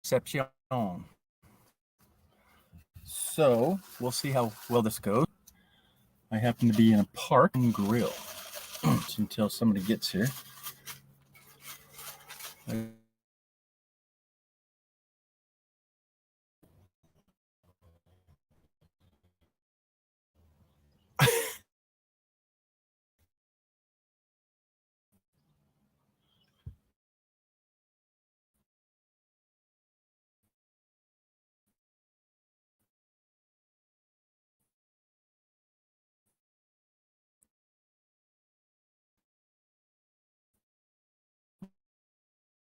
reception. So we'll see how well this goes. I happen to be in a park and grill until somebody gets here.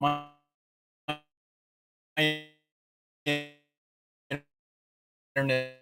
My internet.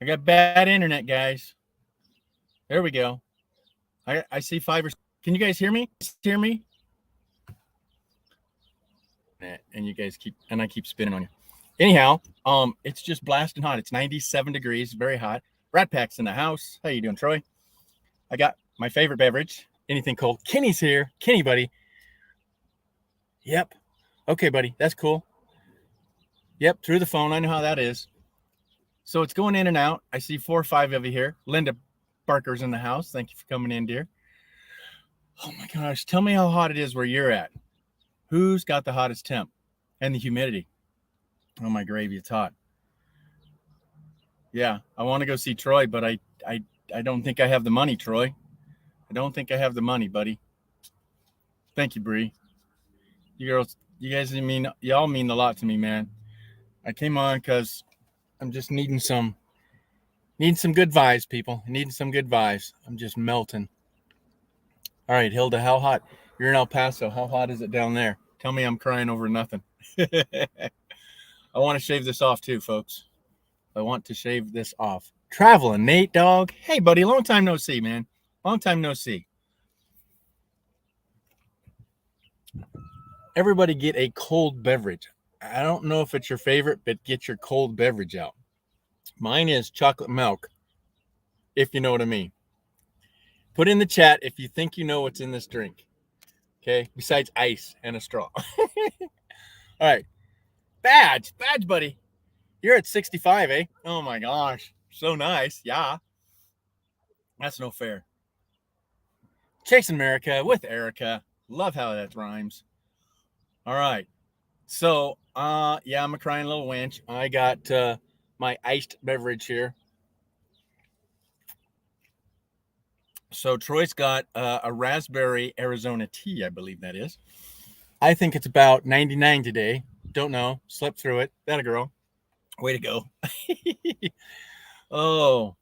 I got bad internet, guys. There we go. I see 5 or. Can you guys hear me? Hear me? And you guys I keep spinning on you. Anyhow, it's just blasting hot. It's 97 degrees, very hot. Rat Pack's in the house. How you doing, Troy? I got my favorite beverage. Anything cold. Kenny's here. Kenny, buddy. Yep. Okay, buddy. That's cool. Yep, through the phone. I know how that is. So it's going in and out. I see 4 or 5 of you here. Linda Barker's in the house. Thank you for coming in, dear. Oh my gosh. Tell me how hot it is where you're at. Who's got the hottest temp and the humidity? Oh my gravy, it's hot. Yeah, I want to go see Troy, but I don't think I have the money, Troy. I don't think I have the money, buddy. Thank you, Bree. You girls, you guys y'all mean a lot to me, man. I came on because I'm just needing some good vibes, people. Needing some good vibes. I'm just melting. All right, Hilda, how hot? You're in El Paso. How hot is it down there? Tell me I'm crying over nothing. I want to shave this off too, folks. I want to shave this off. Traveling, Nate, dog. Hey, buddy. Long time no see, man. Long time no see. Everybody get a cold beverage. I don't know if it's your favorite, but get your cold beverage out. Mine is chocolate milk, if you know what I mean. Put in the chat if you think you know what's in this drink. Okay, besides ice and a straw. All right. Badge, buddy. You're at 65, eh? Oh my gosh. So nice. Yeah. That's no fair. Chasing America with Erica. Love how that rhymes. All right. So, yeah, I'm a crying little wench. I got my iced beverage here. So Troy's got a raspberry Arizona tea, I believe that is. I think it's about 99 today. Don't know. Slept through it. That a girl. Way to go. Oh,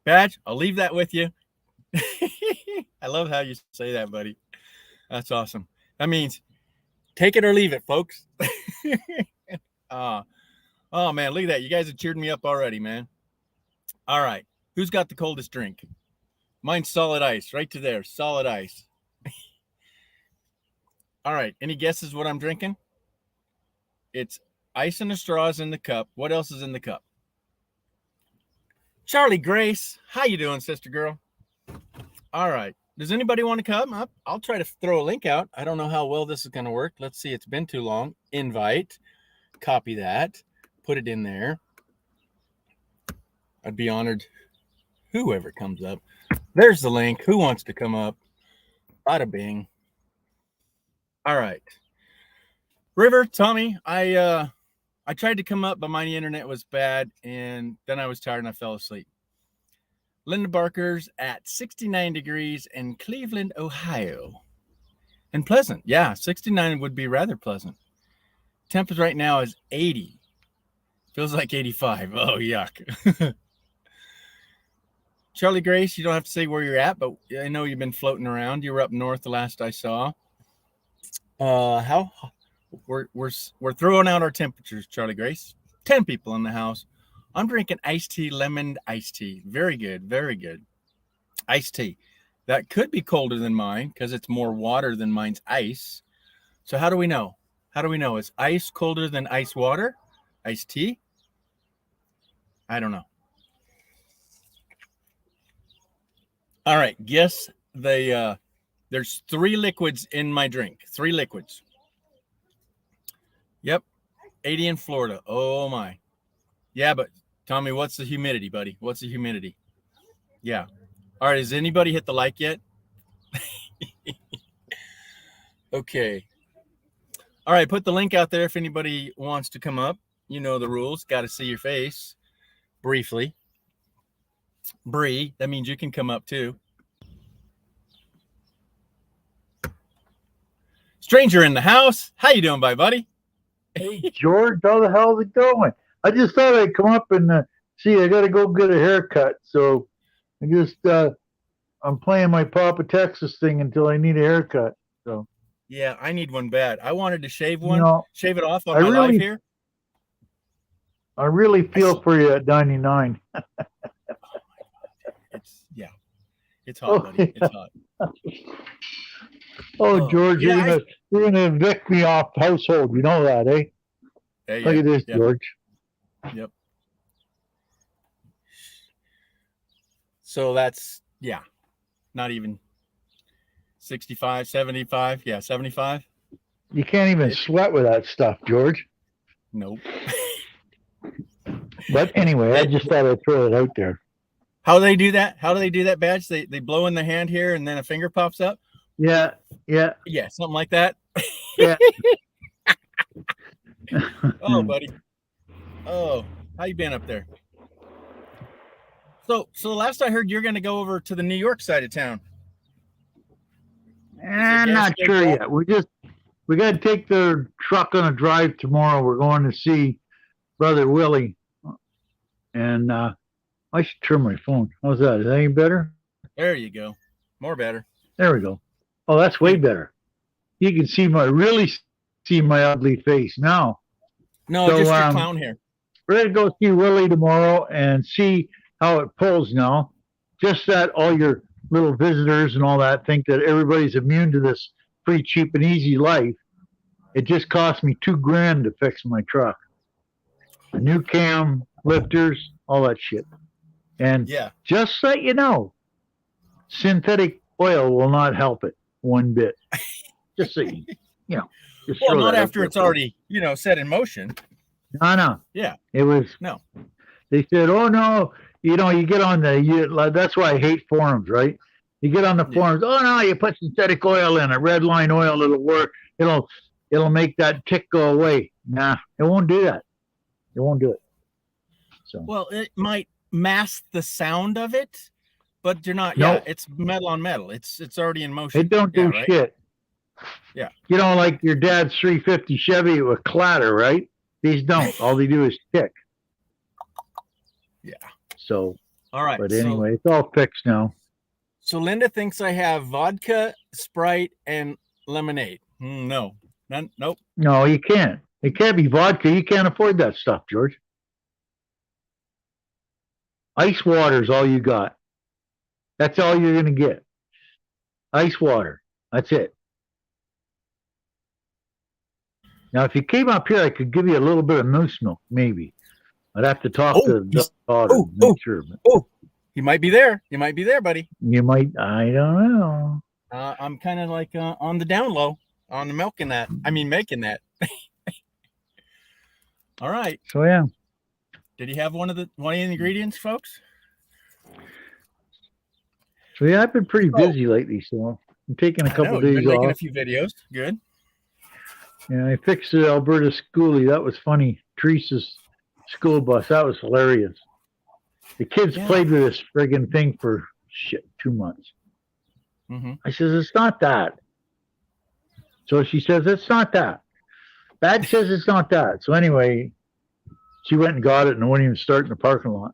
Badge, I'll leave that with you. I love how you say that, buddy. That's awesome. That means take it or leave it, folks. Oh, man, look at that. You guys have cheered me up already, man. All right. Who's got the coldest drink? Mine's solid ice, right to there. Solid ice. All right. Any guesses what I'm drinking? It's ice and the straws in the cup. What else is in the cup? Charlie Grace. How you doing, sister girl? All right. Does anybody want to come up? I'll try to throw a link out. I don't know how well this is going to work. Let's see. It's been too long. Invite. Copy that. Put it in there. I'd be honored. Whoever comes up. There's the link. Who wants to come up? Bada bing. All right. River, Tommy, I tried to come up, but my internet was bad, and then I was tired and I fell asleep. Linda Barker's at 69 degrees in Cleveland, Ohio. And pleasant. Yeah, 69 would be rather pleasant. Temperature right now is 80. Feels like 85. Oh, yuck. Charlie Grace, you don't have to say where you're at, but I know you've been floating around. You were up north the last I saw. How we're throwing out our temperatures, Charlie Grace. 10 people in the house. I'm drinking iced tea, lemon iced tea. Very good, very good. Iced tea. That could be colder than mine because it's more water than mine's ice. So how do we know? How do we know? Is ice colder than ice water? Iced tea? I don't know. All right, guess there's 3 liquids in my drink. 3 liquids. Yep, 80 in Florida. Oh my. Yeah, but Tommy, what's the humidity, buddy? What's the humidity? Yeah. All right, has anybody hit the like yet? Okay. All right, put the link out there if anybody wants to come up. You know the rules. Got to see your face briefly. Bree, that means you can come up too. Stranger in the house. How you doing, buddy? Hey, George, how the hell is it going? I just thought I'd come up and see. I got to go get a haircut, so I just I'm playing my Papa Texas thing until I need a haircut. So yeah, I need one bad. I wanted to shave one, shave it off on I my really, life here. I really feel for you at 99. It's hot, buddy. It's hot. Oh, George, yeah, you're gonna evict me off the household. You know that, eh? Yeah, Look at this, George. Yep. So that's, not even 65, 75. Yeah, 75. You can't even sweat with that stuff, George. Nope. But anyway, I just thought I'd throw it out there. How do they do that? How do they do that, Badge? They blow in the hand here and then a finger pops up? Yeah. Yeah, something like that. Yeah. Oh, buddy. Oh, how you been up there? So last I heard, you're going to go over to the New York side of town. I'm not sure yet. We got to take the truck on a drive tomorrow. We're going to see Brother Willie, and I should turn my phone. How's that? Is that any better? There you go. More better. There we go. Oh, that's way better. You can really see my ugly face now. No, so, just your clown hair. We're going to go see Willie tomorrow and see how it pulls now. Just that all your little visitors and all that think that everybody's immune to this free, cheap, and easy life. It just cost me $2,000 to fix my truck. A new cam, lifters, all that shit. And just so you know, synthetic oil will not help it one bit. Just so you know. Well, not after it's already, set in motion. No. Yeah. It was. No. They said, oh, no, you get on that's why I hate forums, right? You get on the forums, oh, no, you put synthetic oil in a red line oil, it'll work. It'll make that tick go away. Nah, it won't do that. It won't do it. So. Well, it might mask the sound of it, but you're not. Nope. Yeah, it's metal on metal. It's already in motion. It don't do shit. Yeah. Like your dad's 350 Chevy with clatter, right? These don't. All they do is tick. Yeah. So. All right. But anyway, it's all fixed now. So Linda thinks I have vodka, Sprite, and lemonade. No. None. Nope. No, you can't. It can't be vodka. You can't afford that stuff, George. Ice water is all you got. That's all you're going to get. Ice water. That's it. Now, if you came up here, I could give you a little bit of moose milk, maybe. I'd have to talk Oh, to the daughter oh, to make oh, sure. But oh, you might be there. You might be there, buddy. you might, I don't know. I'm kind of like on the down low on the milking that. I mean, making that. All right. So yeah. Did he have one of the ingredients, folks? So yeah, I've been pretty busy lately, so I'm taking a couple You've days been making a off. few videos. Good. Yeah, I fixed the Alberta schoolie. That was funny. Teresa's school bus. That was hilarious. The kids played with this friggin' thing for 2 months. Mm-hmm. I says, it's not that. So she says, it's not that. Dad says it's not that. So anyway, she went and got it and wouldn't even start in the parking lot.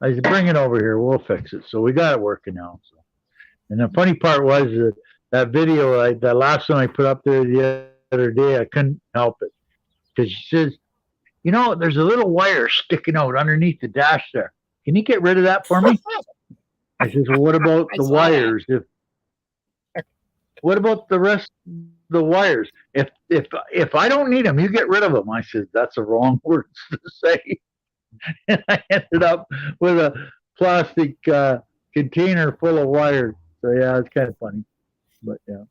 I said, bring it over here. We'll fix it. So we got it working now. So. And the funny part was that video, that last one I put up there the other day, I couldn't help it. Because she says, you know, there's a little wire sticking out underneath the dash there. Can you get rid of that for me? I says, well, what about the wires? What about the rest of the wires? If I don't need them, you get rid of them. I said, that's the wrong words to say. And I ended up with a plastic container full of wires. So yeah, it's kind of funny, but yeah.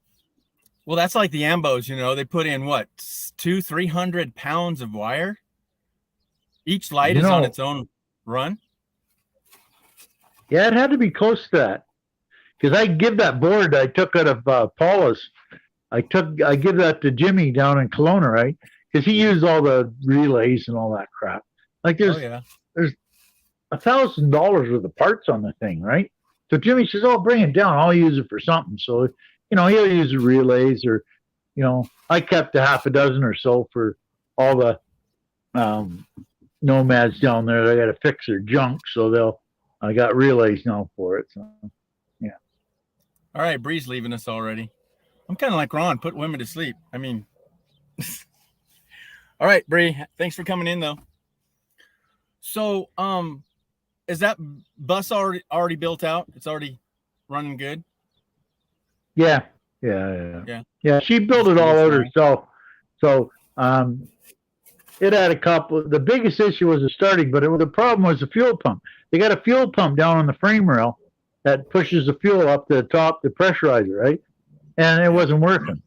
Well, that's like the Ambos, you know, they put in what, 200-300 pounds of wire. Each light is on its own run. Yeah, it had to be close to that. Because I give that board I took out of Paula's, I give that to Jimmy down in Kelowna, right? Because he used all the relays and all that crap. Like there's $1,000 worth of parts on the thing, right? So Jimmy says, "Oh, bring it down. I'll use it for something." So you know he'll use the relays, or you know I kept a half a dozen or so for all the nomads down there. They got to fix their junk, so I got relays now for it. So. All right, Bree's leaving us already. I'm kind of like Ron, put women to sleep. I mean, all right, Bree, thanks for coming in though. So, is that bus already built out? It's already running good. Yeah. She built it all out herself. So, it had a couple. The biggest issue was the starting, but the problem was the fuel pump. They got a fuel pump down on the frame rail that pushes the fuel up to the top, the pressurizer, right? And it wasn't working.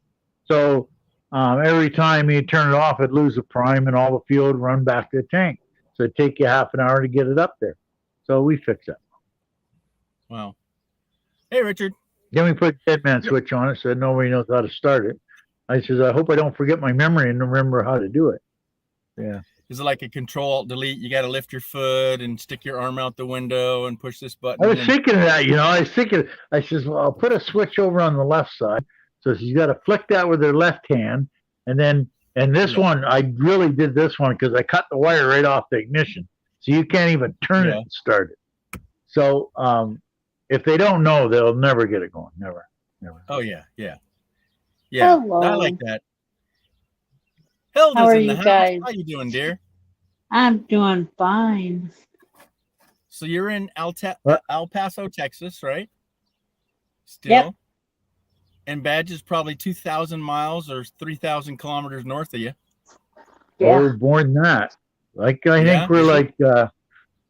So every time you turn it off, it'd lose the prime and all the fuel would run back to the tank. So it'd take you half an hour to get it up there. So we fixed that. Wow. Hey, Richard. Then we put a 10-man switch on it so nobody knows how to start it. I says, I hope I don't forget my memory and remember how to do it. Yeah. Is it like a Control-Alt-Delete? You got to lift your foot and stick your arm out the window and push this button. I was thinking of that, I says, well, I'll put a switch over on the left side. So she's got to flick that with her left hand. And this one, I really did this one because I cut the wire right off the ignition. So you can't even turn it and start it. So if they don't know, they'll never get it going. Never. Oh, yeah. Hello. I like that. Hilda's How are in the you house. guys? How you doing, dear? I'm doing fine. So you're in El Paso, Texas, right? Still? Yep. And Badge is probably 2,000 miles or 3,000 kilometers north of you. Yeah. Or more than that. I think we're like,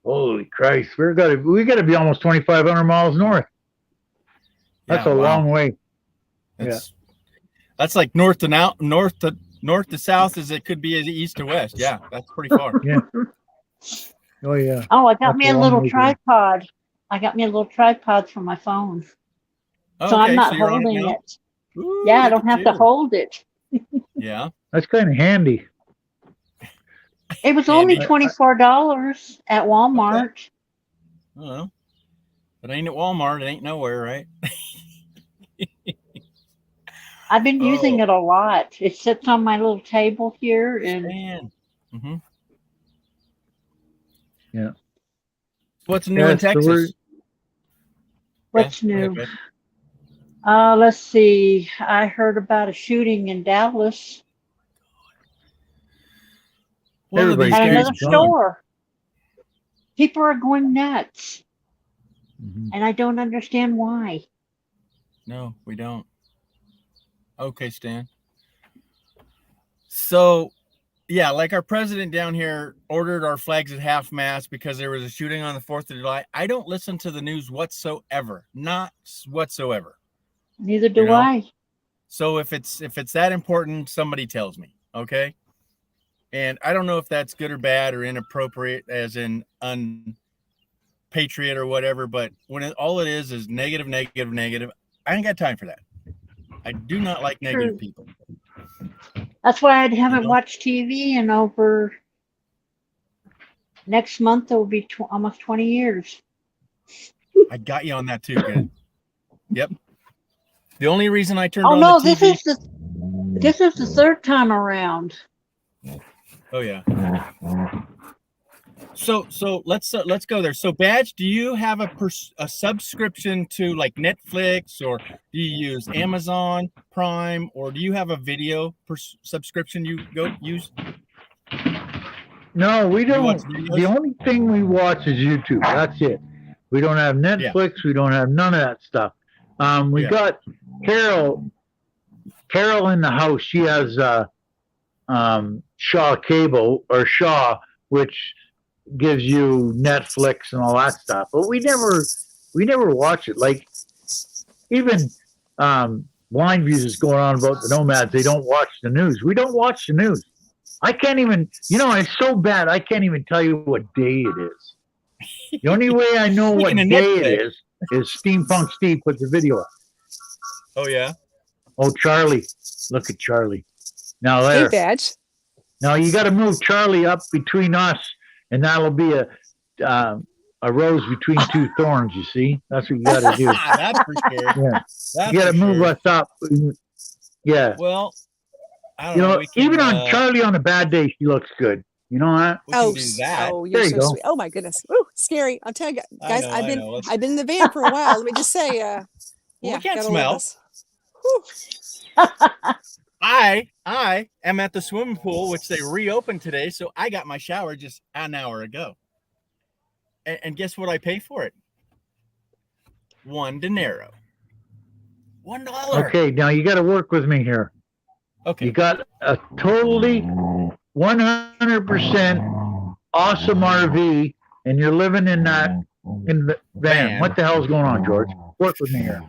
holy Christ, we got to be almost 2,500 miles north. That's a long way. That's like north to south as it could be as east to west. Yeah, that's pretty far. Yeah. Oh yeah. Oh, I got me a little tripod. I got me a little tripod for my phone. So I'm not holding it. Ooh, yeah, I don't have to hold it. Yeah. That's kind of handy. It was only $24 at Walmart. Okay. Well, it ain't at Walmart. It ain't nowhere, right? I've been using it a lot. It sits on my little table here, and yeah. What's new in Texas? What's new? Let's see. I heard about a shooting in Dallas. At another store. People are going nuts, and I don't understand why. No, we don't. Okay, Stan. So, yeah, like our president down here ordered our flags at half mast because there was a shooting on the 4th of July. I don't listen to the news whatsoever, not whatsoever. Neither do You know? I. So if it's that important, somebody tells me, okay? And I don't know if that's good or bad or inappropriate, as in unpatriot or whatever. But when all it is negative, negative, negative, I ain't got time for that. I do not like negative people. That's why I haven't know? watched TV in over. Next month it will be almost 20 years. I got you on that too. Good. Yep. The only reason I turned Oh on no, the TV. this is the third time around. Oh yeah. So let's go there. So Badge, do you have a subscription to like Netflix, or do you use Amazon Prime, or do you have a video subscription you go use? No, we You don't. watch videos? The only thing we watch is YouTube. That's it. We don't have Netflix. We don't have none of that stuff. We got Carol in the house. She has Shaw Cable, or Shaw, which gives you Netflix and all that stuff. But we never watch it. Like even Blind Views is going on about the nomads. They don't watch the news. We don't watch the news. I can't even, it's so bad. I can't even tell you what day it is. The only way I know what day it is Steampunk Steve puts a video up. Oh yeah. Oh, Charlie, look at Charlie. Now there. Hey, Badge. Now you got to move Charlie up between us, and that'll be a rose between two thorns. You see, that's what you got to do. That's for sure. Yeah, that's you got to move us up. Yeah. Well, I don't know. Even on Charlie on a bad day, she looks good. You know what? Oh, do that. you're There you so go. sweet. Oh my goodness. Ooh, scary. I'm telling you guys, I I've know. been in the van for a while. Let me just say, we can't gotta smell. love this. Whew. I am at the swimming pool, which they reopened today, so I got my shower just an hour ago. And guess what I pay for it? $1 dinero. $1. Okay, now you got to work with me here. Okay. You got a totally 100% awesome RV, and you're living in the van. What the hell's going on, George? Work with me here.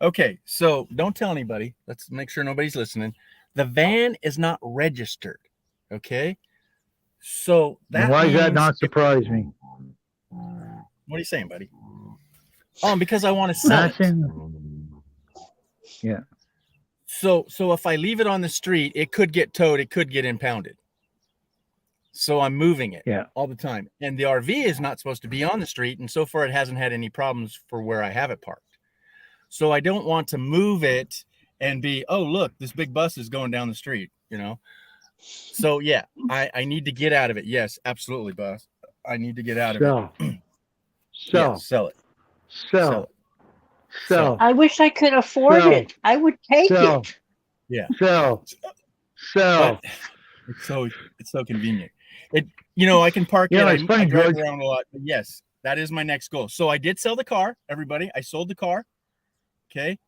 Okay, so don't tell anybody. Let's make sure nobody's listening. The van is not registered. Okay, so And why does that not surprise me? What are you saying, buddy? Oh, because I want to sell it. Yeah. So if I leave it on the street, it could get towed. It could get impounded. So I'm moving it all the time. And the RV is not supposed to be on the street. And so far, it hasn't had any problems for where I have it parked. So I don't want to move it and be, oh, look, this big bus is going down the street, So, yeah, I need to get out of it. Yes, absolutely, boss. I need to get out of it. Sell it. Sell. I wish I could afford it. I would take it. Yeah. Sell. But it's so convenient. I can park it. It's funny, I drive George. around a lot. But yes, that is my next goal. So I did sell the car, everybody. I sold the car. Okay.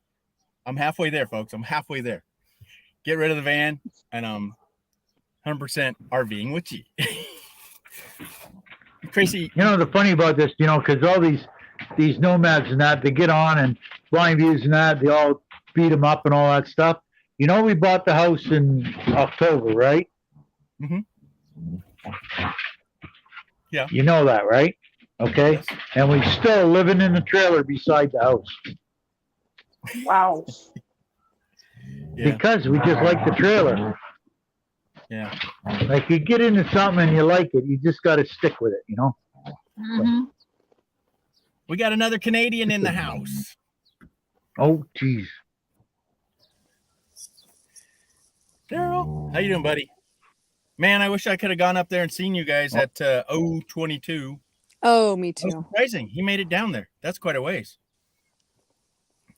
I'm halfway there, folks. I'm halfway there. Get rid of the van, and I'm 100% RVing with you. Crazy. The funny about this, because all these nomads and that, they get on and Blind Views and that, they all beat them up and all that stuff. We bought the house in October, right? Mm-hmm. Yeah. You know that, right? Okay. Yes. And we still living in the trailer beside the house. Wow. Yeah. Because we just like the trailer. Yeah. Like you get into something and you like it, you just got to stick with it, Mm-hmm. We got another Canadian in the house. Oh, geez. Daryl, how you doing, buddy? Man, I wish I could have gone up there and seen you guys at 022. Oh, me That was too. surprising. He made it down there. That's quite a ways.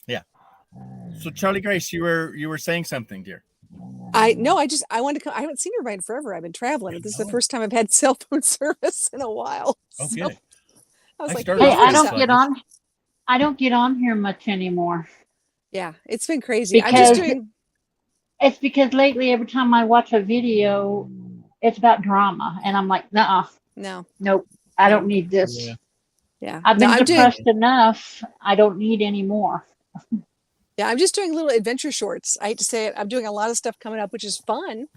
Yeah. So Charlie Grace, you were saying something, dear. I wanted to come. I haven't seen everybody in forever. I've been traveling. This is the first time I've had cell phone service in a while. Okay. So I was I like, started Hey, off I with don't this get on. I don't get on here much anymore. yeah, it's been crazy. I'm just Because- doing. It's because lately, every time I watch a video, it's about drama, and I'm like, nah, No. nope, I don't need this. Yeah. Yeah. I've No, been I'm doing, depressed enough. I don't need any more. yeah, I'm just doing little adventure shorts. I hate to say it. I'm doing a lot of stuff coming up, which is fun.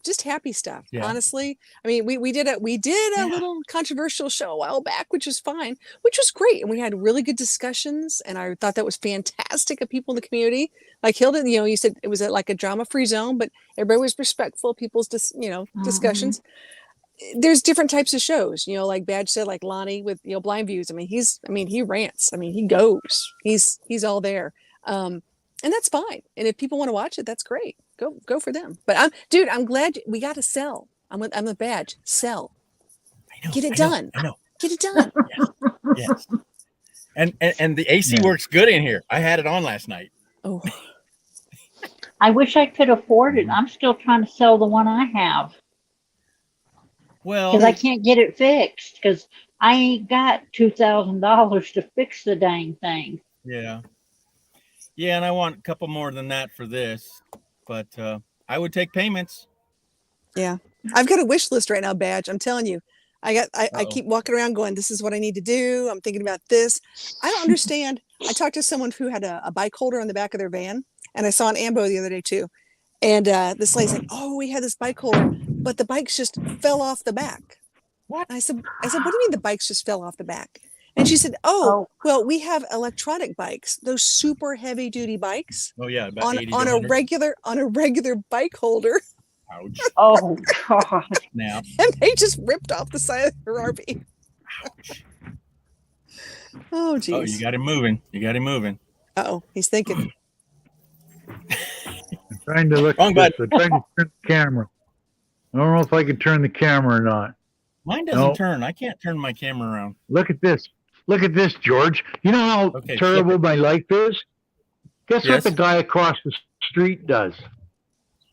Just happy stuff. Yeah. Honestly. I mean, we did a little controversial show a while back, which was fine, which was great. And we had really good discussions. And I thought that was fantastic of people in the community. Like Hilda, you said it was like a drama-free zone, but everybody was respectful of people's discussions. There's different types of shows, like Badge said, like Lonnie with, Blind Views. I mean, he rants. I mean, he goes, he's all there. And that's fine. And if people want to watch it, that's great. Go for them. But I'm glad we got to sell. I'm with Badge. Sell. I know, Get it I know, done. I know. Get it done. Yes. And the AC works good in here. I had it on last night. Oh, I wish I could afford it. I'm still trying to sell the one I have Well, because I can't get it fixed because I ain't got $2,000 to fix the dang thing. yeah. Yeah, and I want a couple more than that for this, but I would take payments. yeah. I've got a wish list right now, Badge. I'm telling you. I Uh-oh. keep walking around going, this is what I need to do. I'm thinking about this. I don't understand. I talked to someone who had a bike holder on the back of their van, and I saw an Ambo the other day too. And this lady's like, oh, we had this bike holder, but the bikes just fell off the back. What? And I said, what do you mean the bikes just fell off the back? And she said, oh, well, we have electronic bikes, those super heavy duty bikes Oh yeah, about 80 to on a 100. regular bike holder. Ouch. Oh, God. Now. And they just ripped off the side of her RV. Ouch. Oh, geez. Oh, you got him moving. You got him moving. Uh-oh, he's thinking. I'm trying to look Wrong at this. I'm trying to turn the camera. I don't know if I can turn the camera or not. Mine doesn't No. turn. I can't turn my camera around. Look at this. Look at this, George. You know how Okay, terrible my life is? Guess Yes. what the guy across the street does?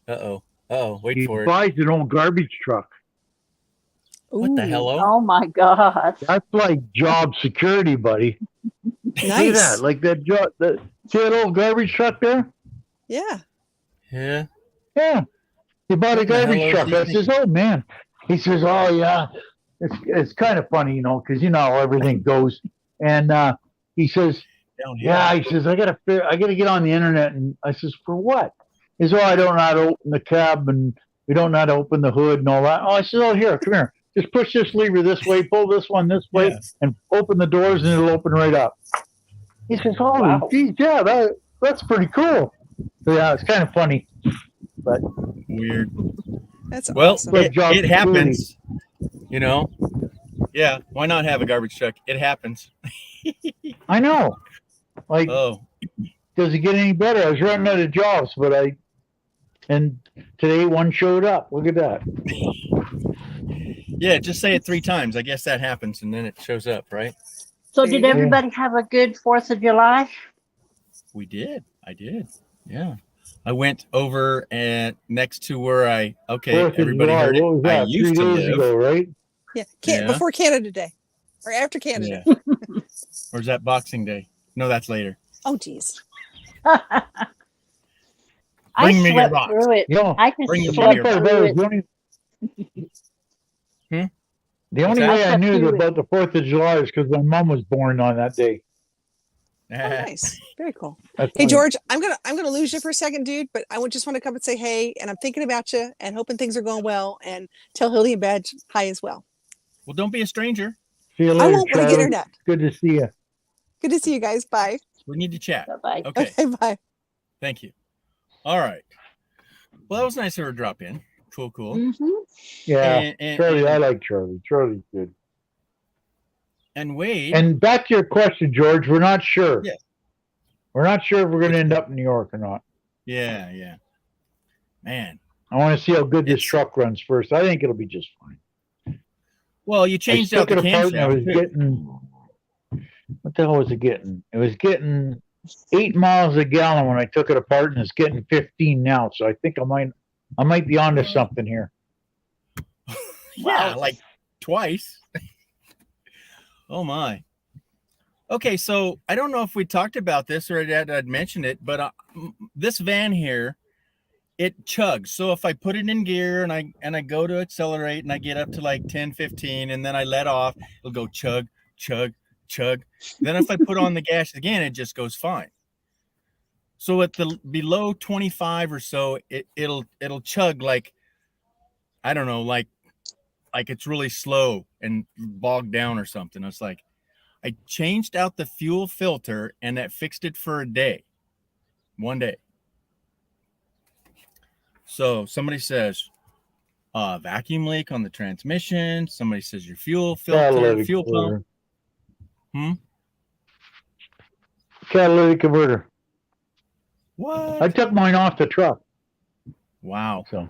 Uh-oh. Uh-oh. Wait He for it. buys an old garbage truck. What the Ooh, hello? Oh, my God. That's like job security, buddy. Look at Nice. that. Like that job. See that old garbage truck there? Yeah. Yeah. Yeah. He bought a What the hell garbage is truck. he I says, oh, man. He says, oh, yeah. It's kind of funny, because you know how everything goes. And he says, Down here. yeah, he says, I gotta get on the internet. And I says, for what? He says, oh, I don't know how to open the cab and we don't know how to open the hood and all that. Oh, I said, oh, here, come here. Just push this lever this way, pull this one this way, Yeah. and open the doors and it'll open right up. He says, oh, Wow. geez, yeah, that's pretty cool. So, yeah, it's kind of funny. But Weird. That's Well, awesome. Good job, it happens. Yeah. Why not have a garbage truck? It happens. I know. Like, Oh, does it get any better? I was running out of jobs, and today one showed up. Look at that. yeah. Just say it 3 times. I guess that happens, and then it shows up, right? So There you did go. everybody have a good 4th of July? We did. I did. Yeah. I went over and next to where Fourth of everybody July, heard it. what was I that? 3 used to days live. ago, right? Yeah. Yeah. Before Canada Day or after Canada. Yeah. Or is that Boxing Day? No, that's later. Oh, geez. I Bring me your slept rocks. through it. You know, I just Bring the the beer. funny slept part about through it is it. the only, Hmm? the only that? way I Slept knew through it. about the 4th of July is because my mom was born on that day. Oh, nice. Very cool. That's Hey funny. George, I'm gonna lose you for a second, dude. But I just want to come and say hey, and I'm thinking about you and hoping things are going well. And tell Hildy and Badge hi as well. Well, don't be a stranger. See you I later, won't when I get Charlie. internet. Good to see you. Good to see you guys. Bye. We need to chat. Bye-bye. Okay. Okay, bye. Thank you. All right. Well, that was nice of her to drop in. Cool. Mm-hmm. Yeah, Charlie, I and, like Charlie. Charlie's good. and Wade. And back to your question, George, we're not sure. Yes. We're not sure if we're going to end up in New York or not. yeah. Man. I want to see how good this It's- truck runs first. I think it'll be just fine. Well, you changed out the apart and I camshaft. was too. getting, what the hell was it getting? It was getting 8 miles a gallon when I took it apart, and it's getting 15 now. So I think I might be onto something here. Yeah, Wow. like twice. Oh my. Okay, so I don't know if we talked about this or I'd mentioned it, but this van here, it chugs. So if I put it in gear and I go to accelerate and I get up to like 10, 15, and then I let off, it'll go chug, chug, chug. Then if I put on the gas again, it just goes fine. So at the below 25 or so, it'll chug like, I don't know, like it's really slow and bogged down or something. It's like I changed out the fuel filter and that fixed it for a day. One day. So somebody says vacuum leak on the transmission. Somebody says your fuel filter, Catalytic fuel pump. converter. Catalytic converter. What? I took mine off the truck. Wow. So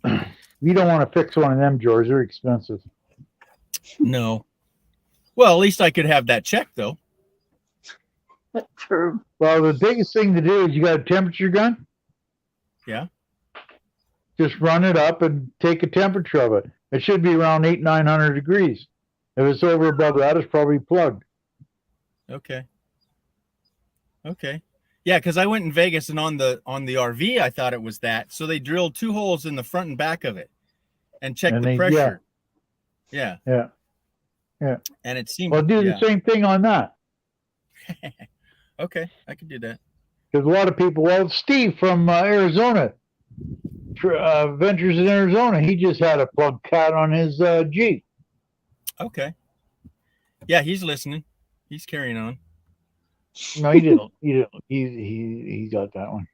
you don't want to fix one of them, George. They're expensive. No. Well, at least I could have that checked though. True. Well, the biggest thing to do is you got a temperature gun. Yeah. Just run it up and take a temperature of it. It should be around 900 degrees. If it's over above that, it's probably plugged. Okay. Okay. Yeah, because I went in Vegas and on the RV, I thought it was that. So they drilled 2 holes in the front and back of it and checked And the they- pressure. Yeah. Yeah. Yeah. And it seemed Well, do yeah. the same thing on that. Okay, I could do that. Because a lot of people, well, Steve from Arizona, Ventures in Arizona, he just had a plug cat on his Jeep. Okay. Yeah, he's listening. He's carrying on. No, he didn't. He didn't. He got that one.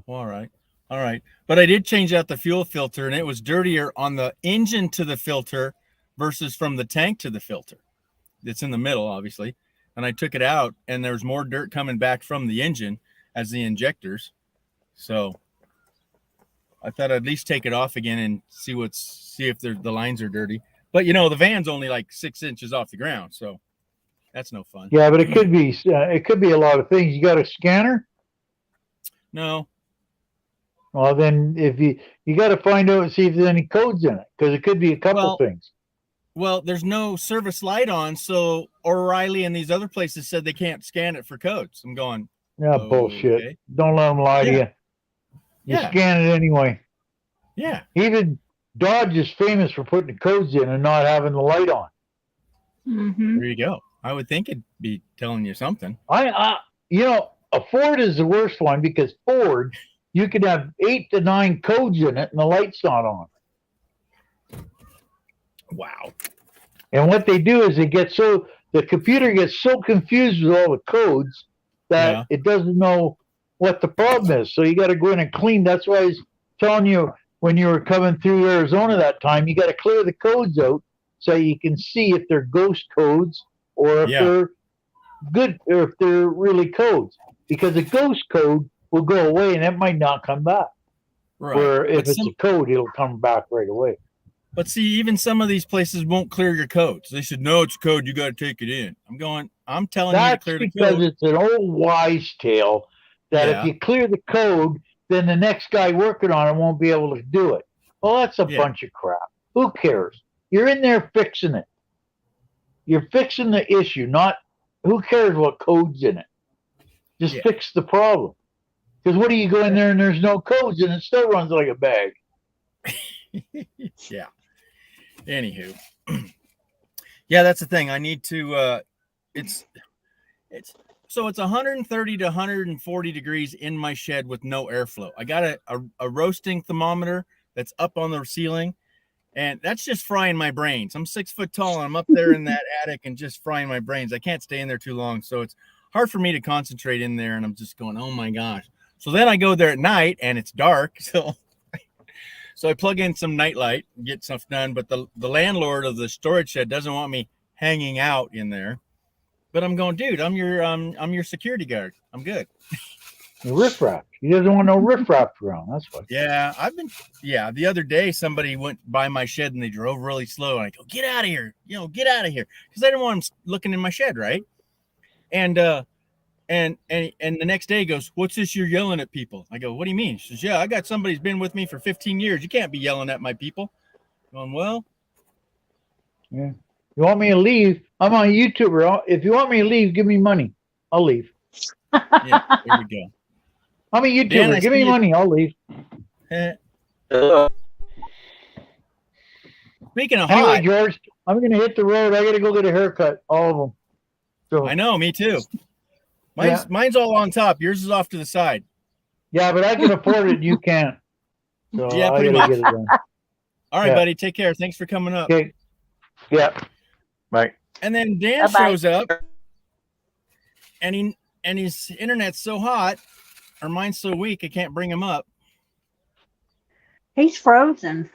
All right. All right. But I did change out the fuel filter and it was dirtier on the engine to the filter versus from the tank to the filter. It's in the middle, obviously. And I took it out and there was more dirt coming back from the engine as the injectors. So I thought I'd at least take it off again and see if the lines are dirty. But you know, the van's only like 6 inches off the ground, so that's no fun. Yeah, but it could be a lot of things. You got a scanner? No. Well, then if you got to find out and see if there's any codes in it, because it could be a couple things. Well, there's no service light on, so O'Reilly and these other places said they can't scan it for codes. I'm going, Yeah, bullshit. okay. Don't let them lie to Yeah. you. You Yeah. scan it anyway. Yeah. Even Dodge is famous for putting the codes in and not having the light on. Mm-hmm. There you go. I would think it'd be telling you something. A Ford is the worst one because Ford, you could have 8 to 9 codes in it and the light's not on. Wow. And what they do is the computer gets so confused with all the codes that Yeah. it doesn't know what the problem is. So you got to go in and clean. That's why I was telling you when you were coming through Arizona that time, you got to clear the codes out so you can see if they're ghost codes or if they're good or if they're really codes. Because a ghost code will go away and it might not come back. Right. Where if But it's a code, it'll come back right away. But see, even some of these places won't clear your codes. They said, no, it's a code. You got to take it in. I'm telling That's you to clear the because code. it's an old wise tale that Yeah. if you clear the code, then the next guy working on it won't be able to do it. Well, that's a Yeah. bunch of crap. Who cares? You're in there fixing it. You're fixing the issue, not who cares what code's in it. Just Yeah. fix the problem. Because what do you go in there and there's no codes and it still runs like a bag? Yeah. Anywho. Yeah, that's the thing. I need to it's 130 to 140 degrees in my shed with no airflow. I got a roasting thermometer that's up on the ceiling, and that's just frying my brains. I'm 6 foot tall and I'm up there in that attic and just frying my brains. I can't stay in there too long, so it's hard for me to concentrate in there, and I'm just going, oh my gosh. So then I go there at night and it's dark, so I plug in some nightlight and get stuff done. But the landlord of the storage shed doesn't want me hanging out in there. But I'm going, dude, I'm your security guard. I'm good. The riffraff. He doesn't want no riffraff around. That's why. Yeah, the other day somebody went by my shed and they drove really slow. And I go, get out of here. Get out of here. Because I didn't want him looking in my shed, right? And the next day he goes, what's this you're yelling at people? I go, what do you mean? He says, yeah, I got somebody who's been with me for 15 years. You can't be yelling at my people. I'm going, well. Yeah. You want me to leave? I'm on YouTuber. If you want me to leave, give me money. I'll leave. Yeah, there we go. I'm a Dan, YouTuber. I Give me see you. money. I'll leave. Speaking of Anyway, hot, George, I'm going to hit the road. I got to go get a haircut. All of them. So, I know, me too. Yeah. Mine's all on top. Yours is off to the side. Yeah, but I can afford it and you can't. So Yeah, I pretty got to much. get it done. All right, Yeah. buddy. Take care. Thanks for coming up. Okay. Yeah. Bye. And then Dan Bye-bye. shows up, and his internet's so hot, or mine's so weak, I can't bring him up. He's frozen.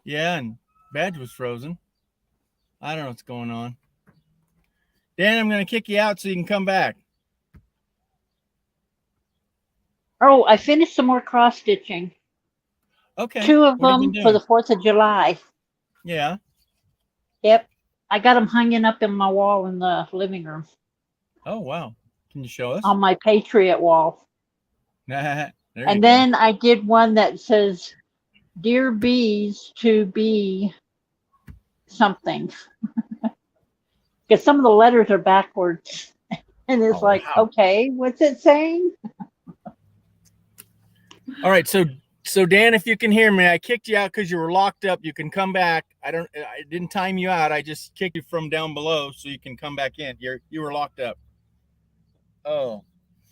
Yeah, and Badge was frozen. I don't know what's going on. Dan, I'm going to kick you out so you can come back. Oh, I finished some more cross stitching. Okay. 2 of What have you them been for doing? the 4th of July. Yeah. Yep. I got them hanging up in my wall in the living room Oh, wow. Can you show us? on my Patriot wall. There you And go. then I did one that says, "Dear bees to be something." Because some of the letters are backwards. And it's Oh, like, wow. okay, what's it saying? All right, so Dan, if you can hear me, I kicked you out because you were locked up. You can come back. I didn't time you out. I just kicked you from down below so you can come back in. You were locked up. Oh,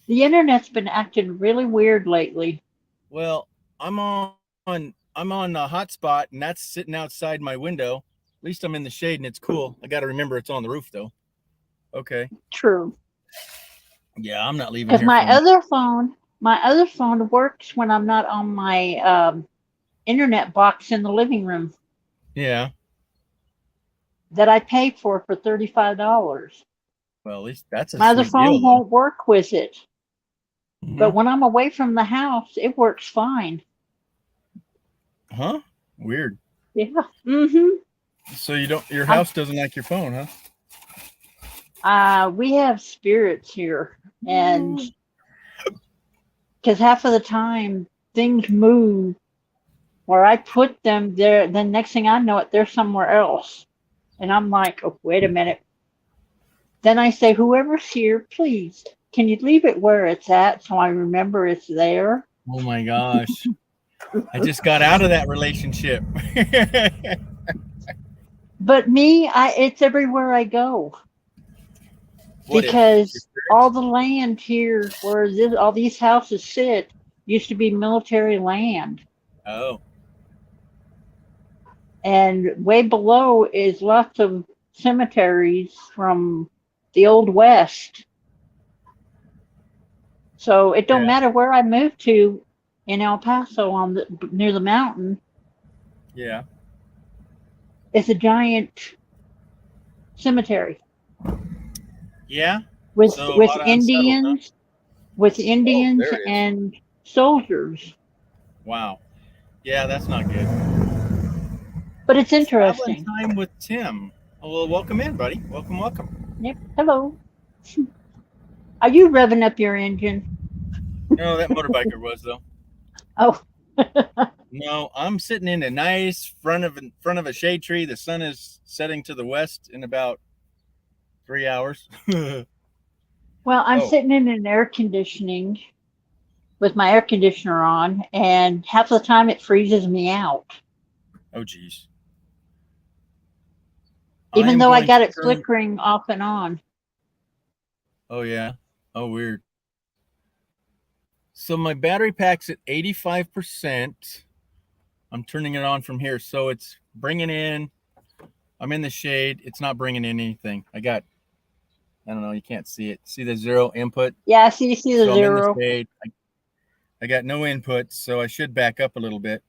The internet's been acting really weird lately. well, I'm on a hotspot, and that's sitting outside my window. At least I'm in the shade and it's cool. I got to remember it's on the roof though. Okay. True. Yeah, I'm not leaving Because here. my other phone works when I'm not on my internet box in the living room Yeah. that I pay for $35. Well, at least that's a My other sweet phone deal, won't work with it. though. But when I'm away from the house, it works fine. Huh? Weird. Yeah. Mm-hmm. So your house doesn't like your phone, huh? We have spirits here, and because half of the time things move where I put them there, then next thing I know they're somewhere else. And I'm like, oh, wait a minute. Then I say, whoever's here, please, can you leave it where it's at so I remember it's there? Oh my gosh. I just got out of that relationship. But me, it's everywhere I go. What is- Because all the land here where all these houses sit used to be military land. Oh, And way below is lots of cemeteries from the old West. So it don't Yeah. matter where I move to in El Paso near the mountain, yeah. it's a giant cemetery Yeah. with So a lot of Indians, with Indians there it is. and soldiers. Wow. Yeah, that's not good. But it's Traveling interesting. time with Tim. Oh, well, welcome in, buddy. Welcome. Yep. Hello. Are you revving up your engine? No, that motorbiker was though. Oh. No, I'm sitting in a nice front of a shade tree. The sun is setting to the west in about 3 hours. Well, I'm Oh. sitting in an air conditioning with my air conditioner on, and half the time it freezes me out. Oh, geez. Even I'm though I going got to it turn- flickering off and on. Oh, yeah. Oh, weird. So my battery pack's at 85%. I'm turning it on from here. So it's bringing in, I'm in the shade. It's not bringing in anything. I don't know. You can't see it. See the 0 input? Yeah, I see the So I'm in zero. the shade. I got no input, so I should back up a little bit.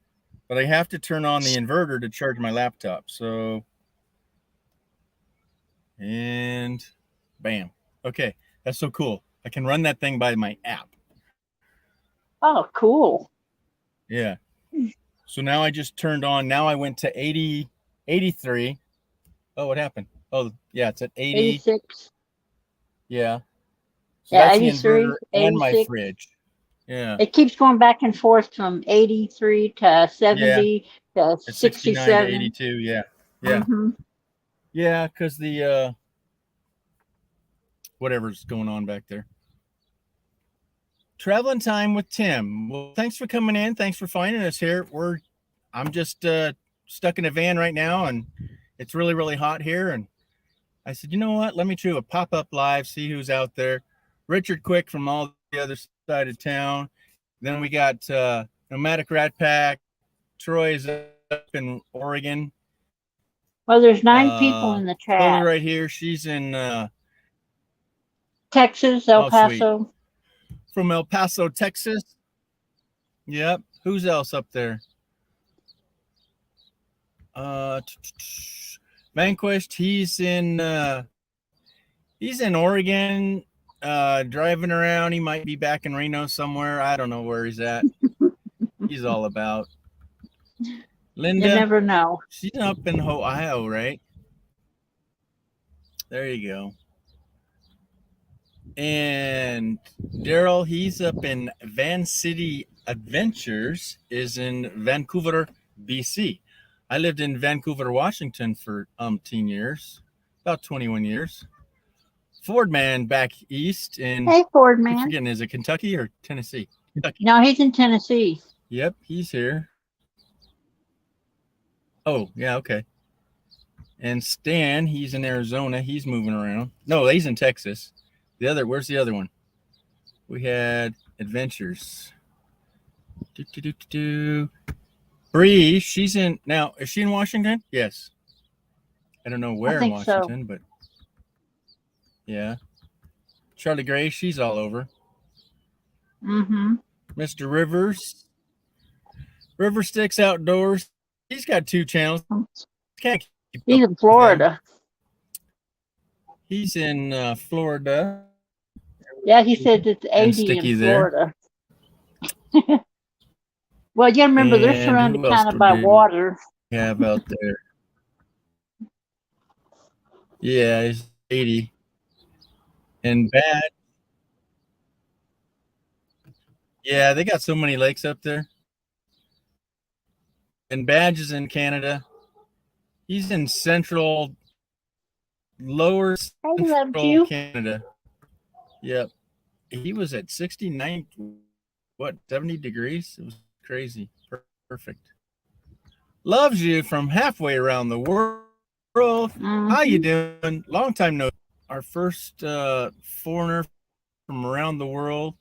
But I have to turn on the inverter to charge my laptop. So, and bam. Okay, that's so cool. I can run that thing by my app. Oh, cool. Yeah. So now I just turned on. Now I went to 80, 83. Oh, what happened? Oh, yeah, it's at 80. 86. Yeah. So Yeah, that's the 83, inverter and my 86. fridge. Yeah. It keeps going back and forth from 83 to 70 to It's 69 to 67. 82. Yeah. Yeah. Mhm. Yeah, because the whatever's going on back there. Traveling time with Tim. Well, thanks for coming in. Thanks for finding us here. I'm just stuck in a van right now, and it's really, really hot here. And I said, you know what? Let me do a pop-up live, see who's out there. Richard Quick from all the other side of town. Then we got Nomadic Rat Pack. Troy is up in Oregon. Well, there's 9 people in the Chloe chat. right here. She's in Texas, El Oh, sweet. Paso. from El Paso, Texas. Yep. Who's else up there? Vanquished. He's in Oregon, driving around. He might be back in Reno somewhere. I don't know where he's at. He's all about. Linda, You never know. she's up in Ohio, right? There you go. And Daryl, he's up in Van City Adventures, is in Vancouver, BC. I lived in Vancouver, Washington for 10 years, about 21 years. Ford Man back east in, Hey, Ford keep man. forgetting, is it Kentucky or Tennessee? Kentucky. No, he's in Tennessee. Yep, he's here. Oh, yeah, okay. And Stan, he's in Arizona. He's moving around. No, he's in Texas. Where's the other one? We had Adventures. Bree, she's in, now, is she in Washington? Yes. I don't know where in think so. Washington, but yeah. Charlie Gray, she's all over. Mm-hmm. Mr. Rivers. River Sticks Outdoors. He's got 2 channels. Can't keep He's up in Florida. He's in Florida. Yeah, he said it's 80 Sticky in there. Florida. Well, you gotta remember they're And surrounded who else kind of do by we water. have out there? Yeah, he's 80. And Bad. Yeah, they got so many lakes up there. And Badge is in Canada. He's in lower I loved central you. Canada. Yep. He was at 69, 70 degrees? It was crazy. Perfect. Loves you from halfway around the world. How you doing? Long time no. Our first foreigner from around the world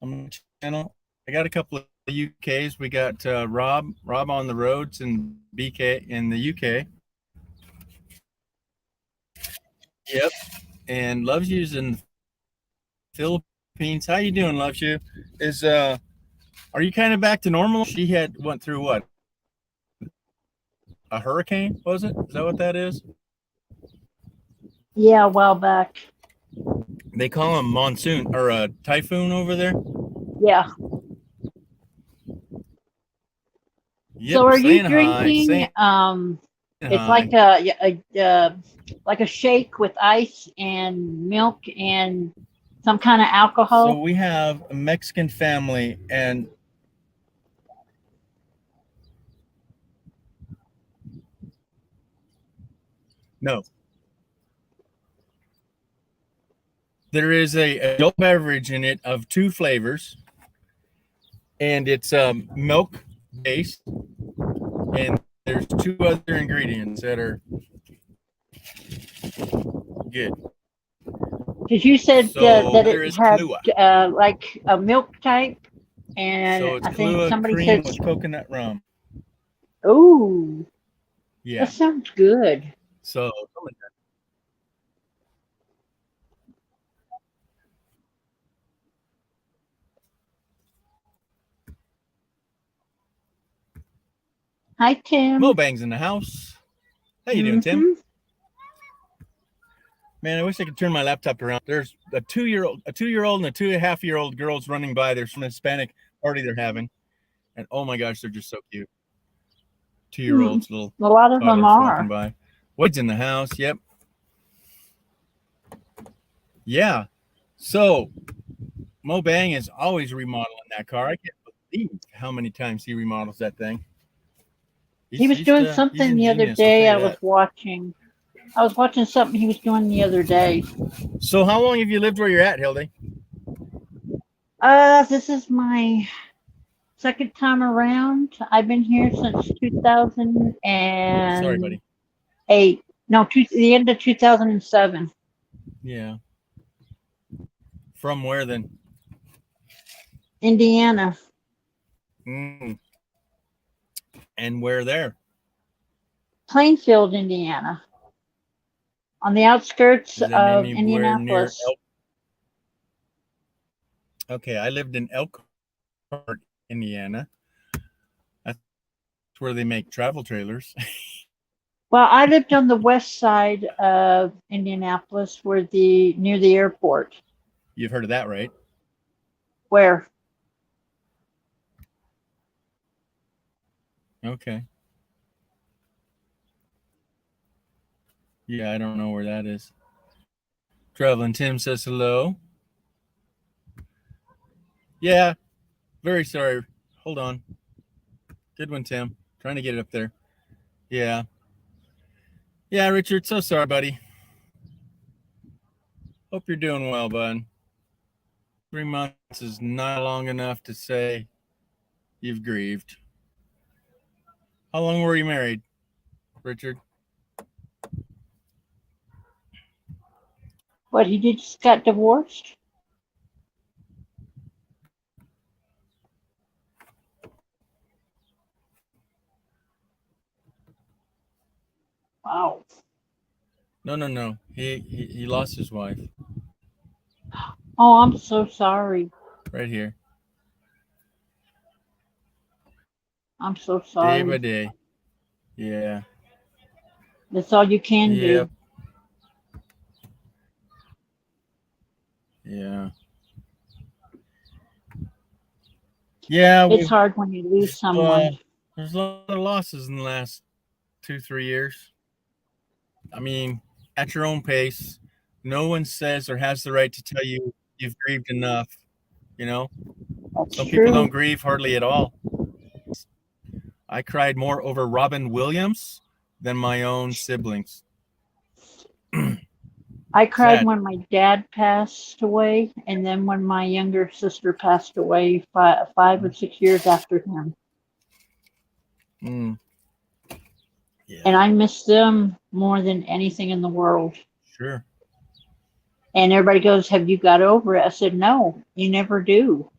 on the channel. I got a couple of UKs. We got Rob on the roads in BK in the UK. Yep. And Loves You's in Philippines. How you doing, Loves You? Are you kind of back to normal? She went through what? A hurricane, was it? Is that what that is? Yeah, a while back. They call them monsoon or a typhoon over there. Yeah. Yep, So are you saying hi, drinking? saying It's hi. like a shake with ice and milk and some kind of alcohol. So we have a Mexican family, and no, there is a adult beverage in it of 2 flavors, and it's milk based, and there's 2 other ingredients that are good. Because you said So that there it is had Kahlua. like a milk type, and So it's I think Kahlua somebody cream said, with coconut rum. "Ooh, Yeah. that sounds good." So Hi, Tim. Mobang's in the house. How you doing, Tim? Mhm. Man, I wish I could turn my laptop around. There's a 2-year-old and a 2.5-year-old girls running by. There's some Hispanic party they're having, and oh my gosh, they're just so cute. 2-year-olds, little A lot of them toddlers walking are. by. Wade's in the house. Yep. Yeah. So Mobang is always remodeling that car. I can't believe how many times he remodels that thing. He was doing something the other ingenious, I'll day. tell I you was that. watching. I was watching something he was doing the other day. So how long have you lived where you're at, Hildy? This is my second time around. I've been here since Sorry, 2008. buddy. No, the end of 2007. Yeah. From where then? Indiana. Mm. And where there? Plainfield, Indiana. On the outskirts Does that mean of anywhere near Indianapolis. Elk? Okay, I lived in Elkhart, Indiana. That's where they make travel trailers. Well, I lived on the west side of Indianapolis, near the airport. You've heard of that, right? Where? Okay. Yeah, I don't know where that is. Traveling Tim says hello. Yeah, very sorry. Hold on. Good one, Tim. Trying to get it up there. Yeah. Yeah, Richard, so sorry, buddy. Hope you're doing well, bud. 3 months is not long enough to say you've grieved. How long were you married, Richard? What, he just got divorced? Wow. No. He lost his wife Oh, I'm so sorry. right here. I'm so Day by sorry. day. Yeah. That's all you can Yep. do. Yeah. Yeah. It's hard when you lose someone. There's a lot of losses in the last 2-3 years. I mean, at your own pace. No one says or has the right to tell you you've grieved enough. You know, That's some people true. don't grieve hardly at all. I cried more over Robin Williams than my own siblings. I cried Sad. when my dad passed away, and then when my younger sister passed away 5 or 6 years after him. Mm. Yeah, And I miss them more than anything in the world. sure. And everybody goes, "Have you got over it?" I said, "No, you never do."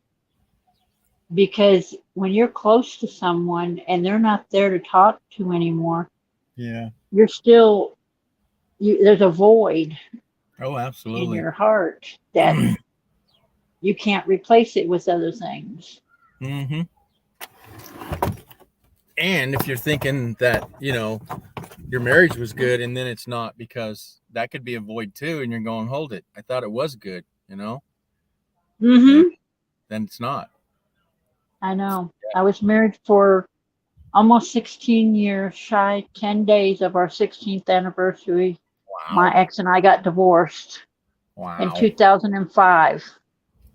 Because when you're close to someone and they're not there to talk to anymore, Yeah. you're still, there's a void Oh, in absolutely. your heart that you can't replace it with other things. Mm-hmm. And if you're thinking that, your marriage was good and then it's not, because that could be a void too, and you're going, hold it, I thought it was good, Mm-hmm. then it's not. I know. I was married for almost 16 years, shy 10 days of our 16th anniversary. My ex and I got divorced in Wow. 2005.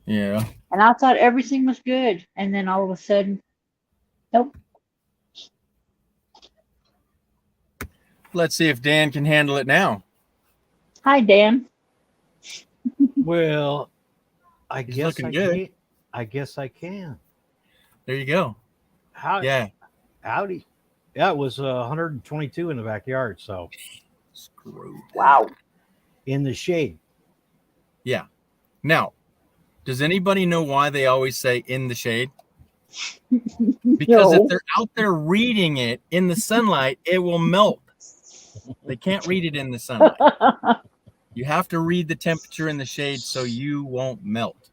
Yeah. And I thought everything was good. And then all of a sudden, nope. Let's see if Dan can handle it now. Hi, Dan. Well, I He's guess looking I good. can. I guess I can. There you go. Yeah. Howdy. Yeah, it was 122 in the backyard, so Screw that. Wow. in the shade. Yeah. Now, does anybody know why they always say in the shade? Because No. if they're out there reading it in the sunlight, it will melt. They can't read it in the sunlight. You have to read the temperature in the shade so you won't melt.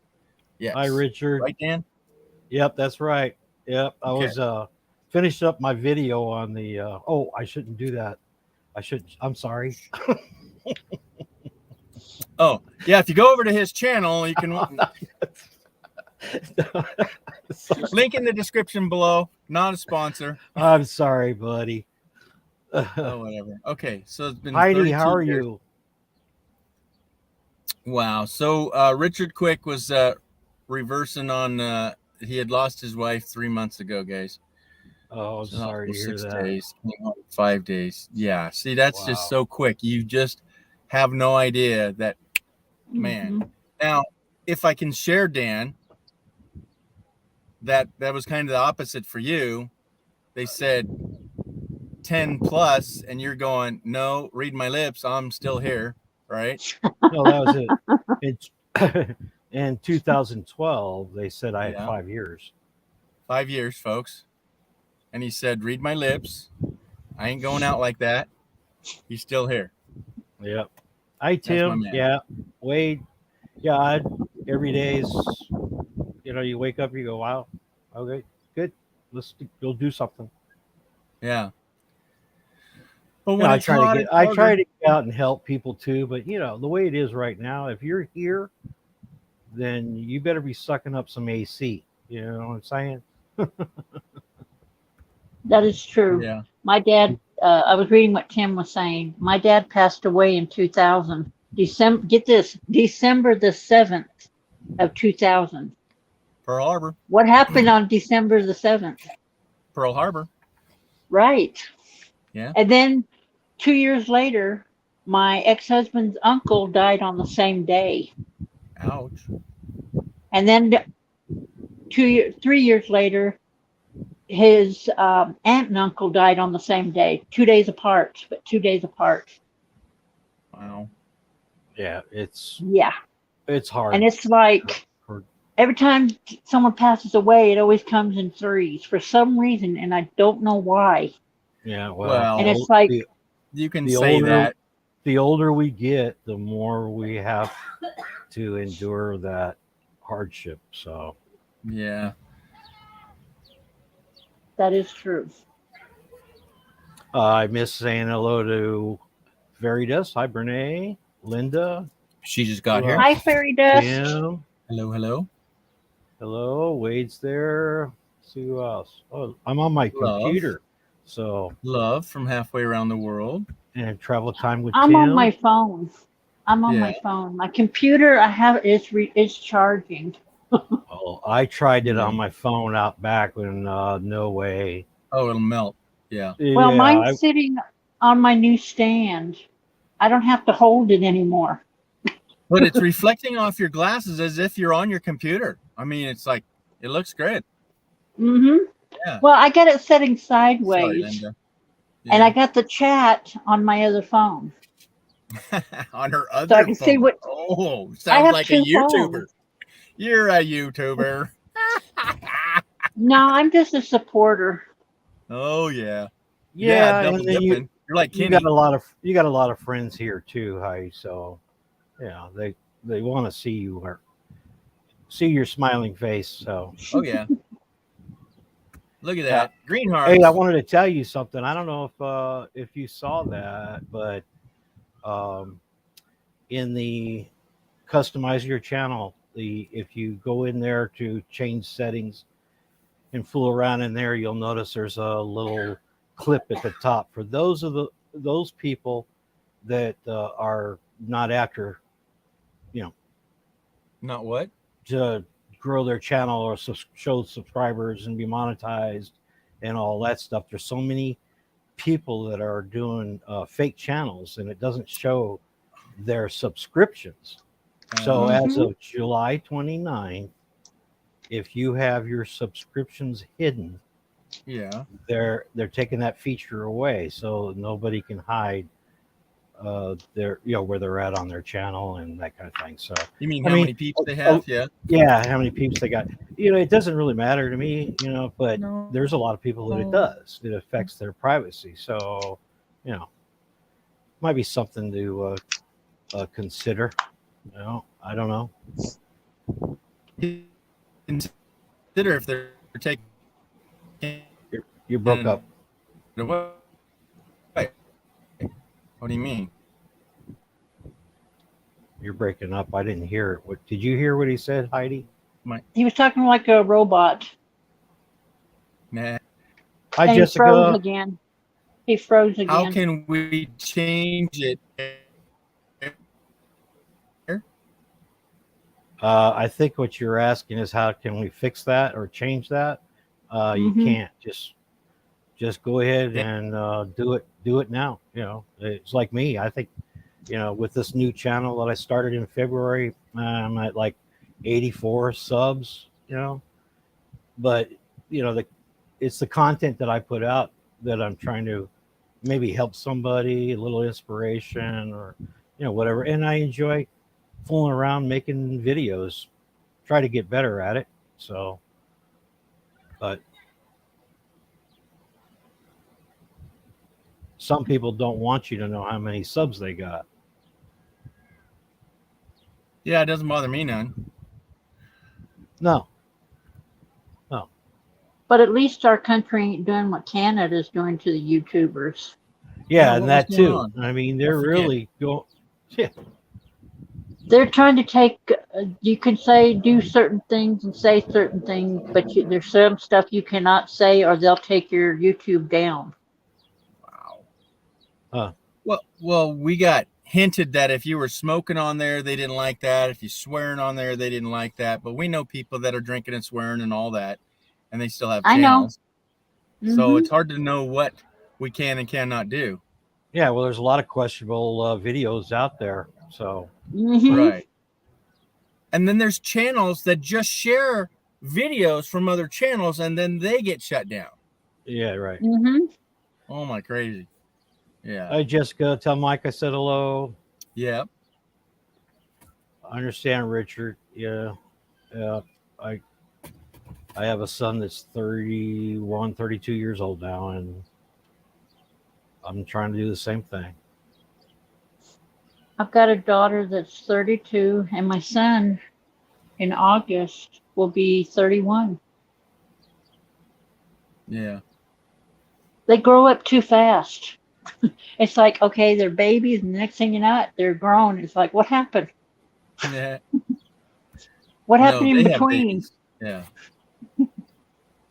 Yes. Hi, Richard. Right, Dan? Yep, that's right. Yep, I Okay. was finished up my video on the. Oh, I shouldn't do that. I should. I'm sorry. Oh, yeah. If you go over to his channel, you can link in the description below. Not a sponsor. I'm sorry, buddy. Oh, whatever. Okay. So it's been Heidi, 32 how are years. you? Wow. So Richard Quick was reversing on he had lost his wife 3 months ago, guys. Oh, I'm So sorry to hear 6 that. days, 5 days. Yeah. See, that's just Wow. so quick. You just have no idea that, man. Mhm. Now, if I can share, Dan, that was kind of the opposite for you. They said 10 plus, and you're going, no, read my lips. I'm still here, right? No, that was it. It's in 2012. They said I had Yeah. 5 years. 5 years, folks. And he said, read my lips. I ain't going out like that. He's still here. Yep. Hi, my Tim. man. Yeah. Wade. Yeah. Every day is, you wake up, you go, wow. Okay, good. You'll do something. Yeah. But You when know, it's hot, it's I try harder. to get out and help people too, but the way it is right now, if you're here, then you better be sucking up some AC. You know what I'm saying? That is true. Yeah. My dad, I was reading what Tim was saying. My dad passed away in 2000. Get this, December the 7th of 2000. Pearl Harbor. What happened on December the 7th? Pearl Harbor. Right. Yeah. And then 2 years later, my ex-husband's uncle died on the same day. Ouch. And then 3 years later, his aunt and uncle died on the same day, 2 days apart, but 2 days apart. Wow. Yeah, it's Yeah. hard. And it's like every time someone passes away, it always comes in threes for some reason, and I don't know why. Yeah, Well, And it's like, You can the say older- that. the older we get, the more we have to endure that hardship. So Yeah. that is true. I miss saying hello to Veritas. Hi, Brene, Linda, She just got Well, here. Hi, Fairy Dust. Tim. Hello, hello. Hello, Wade's there. Let's see who else. Oh, I'm on my Love. computer. So, Love from halfway around the world. and travel time with I'm Tim. on my phone. I'm on my Yeah. phone. My computer, I have is charging. Oh, I tried it Yeah. on my phone out back when no way. Oh, it'll melt. Yeah. Well, Yeah, mine's sitting on my new stand. I don't have to hold it anymore. But it's reflecting off your glasses as if you're on your computer. I mean, it's like, it looks great. Mm-hmm. Yeah. Well, I got it setting Sorry, sideways, Linda. and I got the chat on my other phone. on her other So I can see phone. what- Oh, I sounds have like a 2 YouTuber. phones. You're a YouTuber. No, I'm just a supporter. Oh yeah. yeah, double and then dipping. You're like you Kenny. got a lot of friends here too, Hi. So, yeah, they want to see you or see your smiling face. So, Oh yeah. Look at Yeah. that. Green hearts. hey, I wanted to tell you something. I don't know if you saw that, but in the customize your channel, if you go in there to change settings and fool around in there, you'll notice there's a little clip at the top for those people that are not after Not what? to grow their channel or show subscribers and be monetized and all that stuff. There's so many people that are doing fake channels and it doesn't show their subscriptions. So as of July 29th, if you have your subscriptions hidden, Yeah. they're taking that feature away, so nobody can hide their where they're at on their channel and that kind of thing. So You mean I how mean, many peeps they have? Yeah. yeah, how many peeps they got? It doesn't really matter to me, but No. there's a lot of people that it does. It affects their privacy. So, might be something to consider. I don't know. Consider if they're taking You broke up. What do you mean? You're breaking up. I didn't hear it. What did you hear? What he said, Heidi? He was talking like a robot. Nah. Hi, And he froze Jessica. again. He froze again. How can we change it? I think what you're asking is how can we fix that or change that? You Mhm. can't just go ahead Yeah. and do it now. It's like me. I think with this new channel that I started in February, I'm at like 84 subs. but it's the content that I put out that I'm trying to maybe help somebody, a little inspiration or whatever. And I enjoy fooling around making videos, try to get better at it. So, but some people don't want you to know how many subs they got. Yeah, it doesn't bother me none. No. But at least our country ain't doing what Canada's doing to the YouTubers. Yeah, what and that was going too. on? I mean, they're forget. really going. Yeah. They're trying to take, you can do certain things and say certain things, but there's some stuff you cannot say or they'll take your YouTube down. Wow. Well, we got hinted that if you were smoking on there, they didn't like that. If you swearing on there, they didn't like that. But we know people that are drinking and swearing and all that, and they still have I know. channels. So Mhm. it's hard to know what we can and cannot do. Yeah, well, there's a lot of questionable videos out there. So, Mhm. Right. And then there's channels that just share videos from other channels and then they get shut down. yeah, right. Mhm. Oh my crazy. Yeah. Hi, Jessica. Tell Mike I said hello. Yeah. I understand, Richard. Yeah. I have a son that's 31, 32 years old now, and I'm trying to do the same thing. I've got a daughter that's 32, and my son in August will be 31. Yeah. They grow up too fast. It's like, okay, they're babies, and the next thing you know, they're grown. It's like, what happened? Yeah. What happened in they have between? babies. Yeah.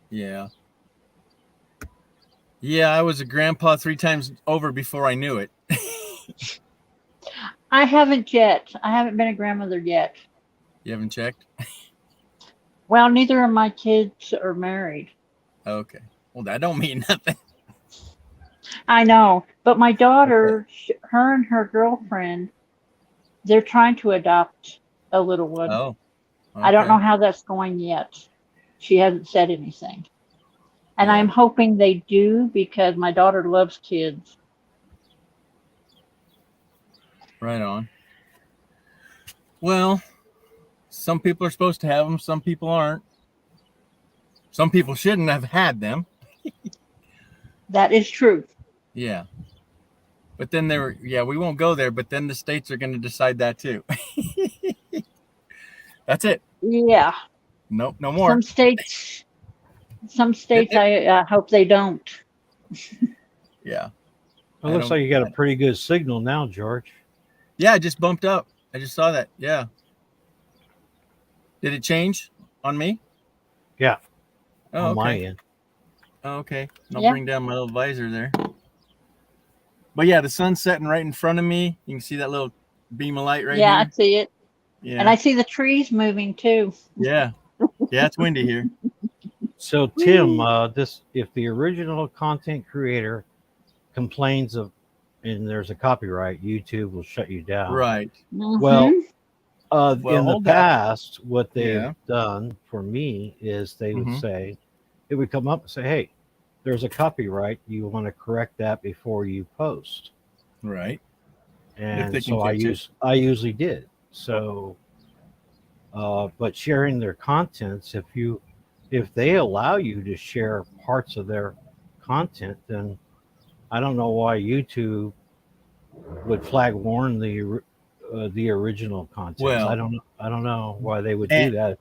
Yeah. Yeah, I was a grandpa 3 times over before I knew it. I haven't yet. I haven't been a grandmother yet. You haven't checked? Well, neither of my kids are married. Okay. Well, that don't mean nothing. I know, but my daughter, her and her girlfriend, they're trying to adopt a little one. Oh. I don't okay. know how that's going yet. She hasn't said anything. And Yeah. I'm hoping they do because my daughter loves kids. Right on. Well, some people are supposed to have them, some people aren't. Some people shouldn't have had them. That is true. Yeah. But then we won't go there, but then the states are going to decide that too. That's it. Yeah. Nope, no more. Some states, I hope they don't. Yeah. It looks like you got a pretty good signal now, George. Yeah, it just bumped up. I just saw that. Yeah. Did it change on me? Yeah. Oh, On my okay. end. Oh, okay. I'll Yeah. bring down my little visor there. But yeah, the sun's setting right in front of me. You can see that little beam of light right Yeah, I here. see it. Yeah. And I see the trees moving too. Yeah. Yeah, it's windy here. So Tim, if the original content creator complains of and there's a copyright, YouTube will shut you down. Right. Mhm. Well, Well, in the hold that. past, what they've Yeah. done for me is they would Mhm. say, it would come up and say, hey, there's a copyright. You want to correct that before you post. Right. And they can so catch it. I usually did. So, but sharing their contents, if they allow you to share parts of their content, then I don't know why YouTube would flag warn the original content. Well, I don't know why they would and- do that.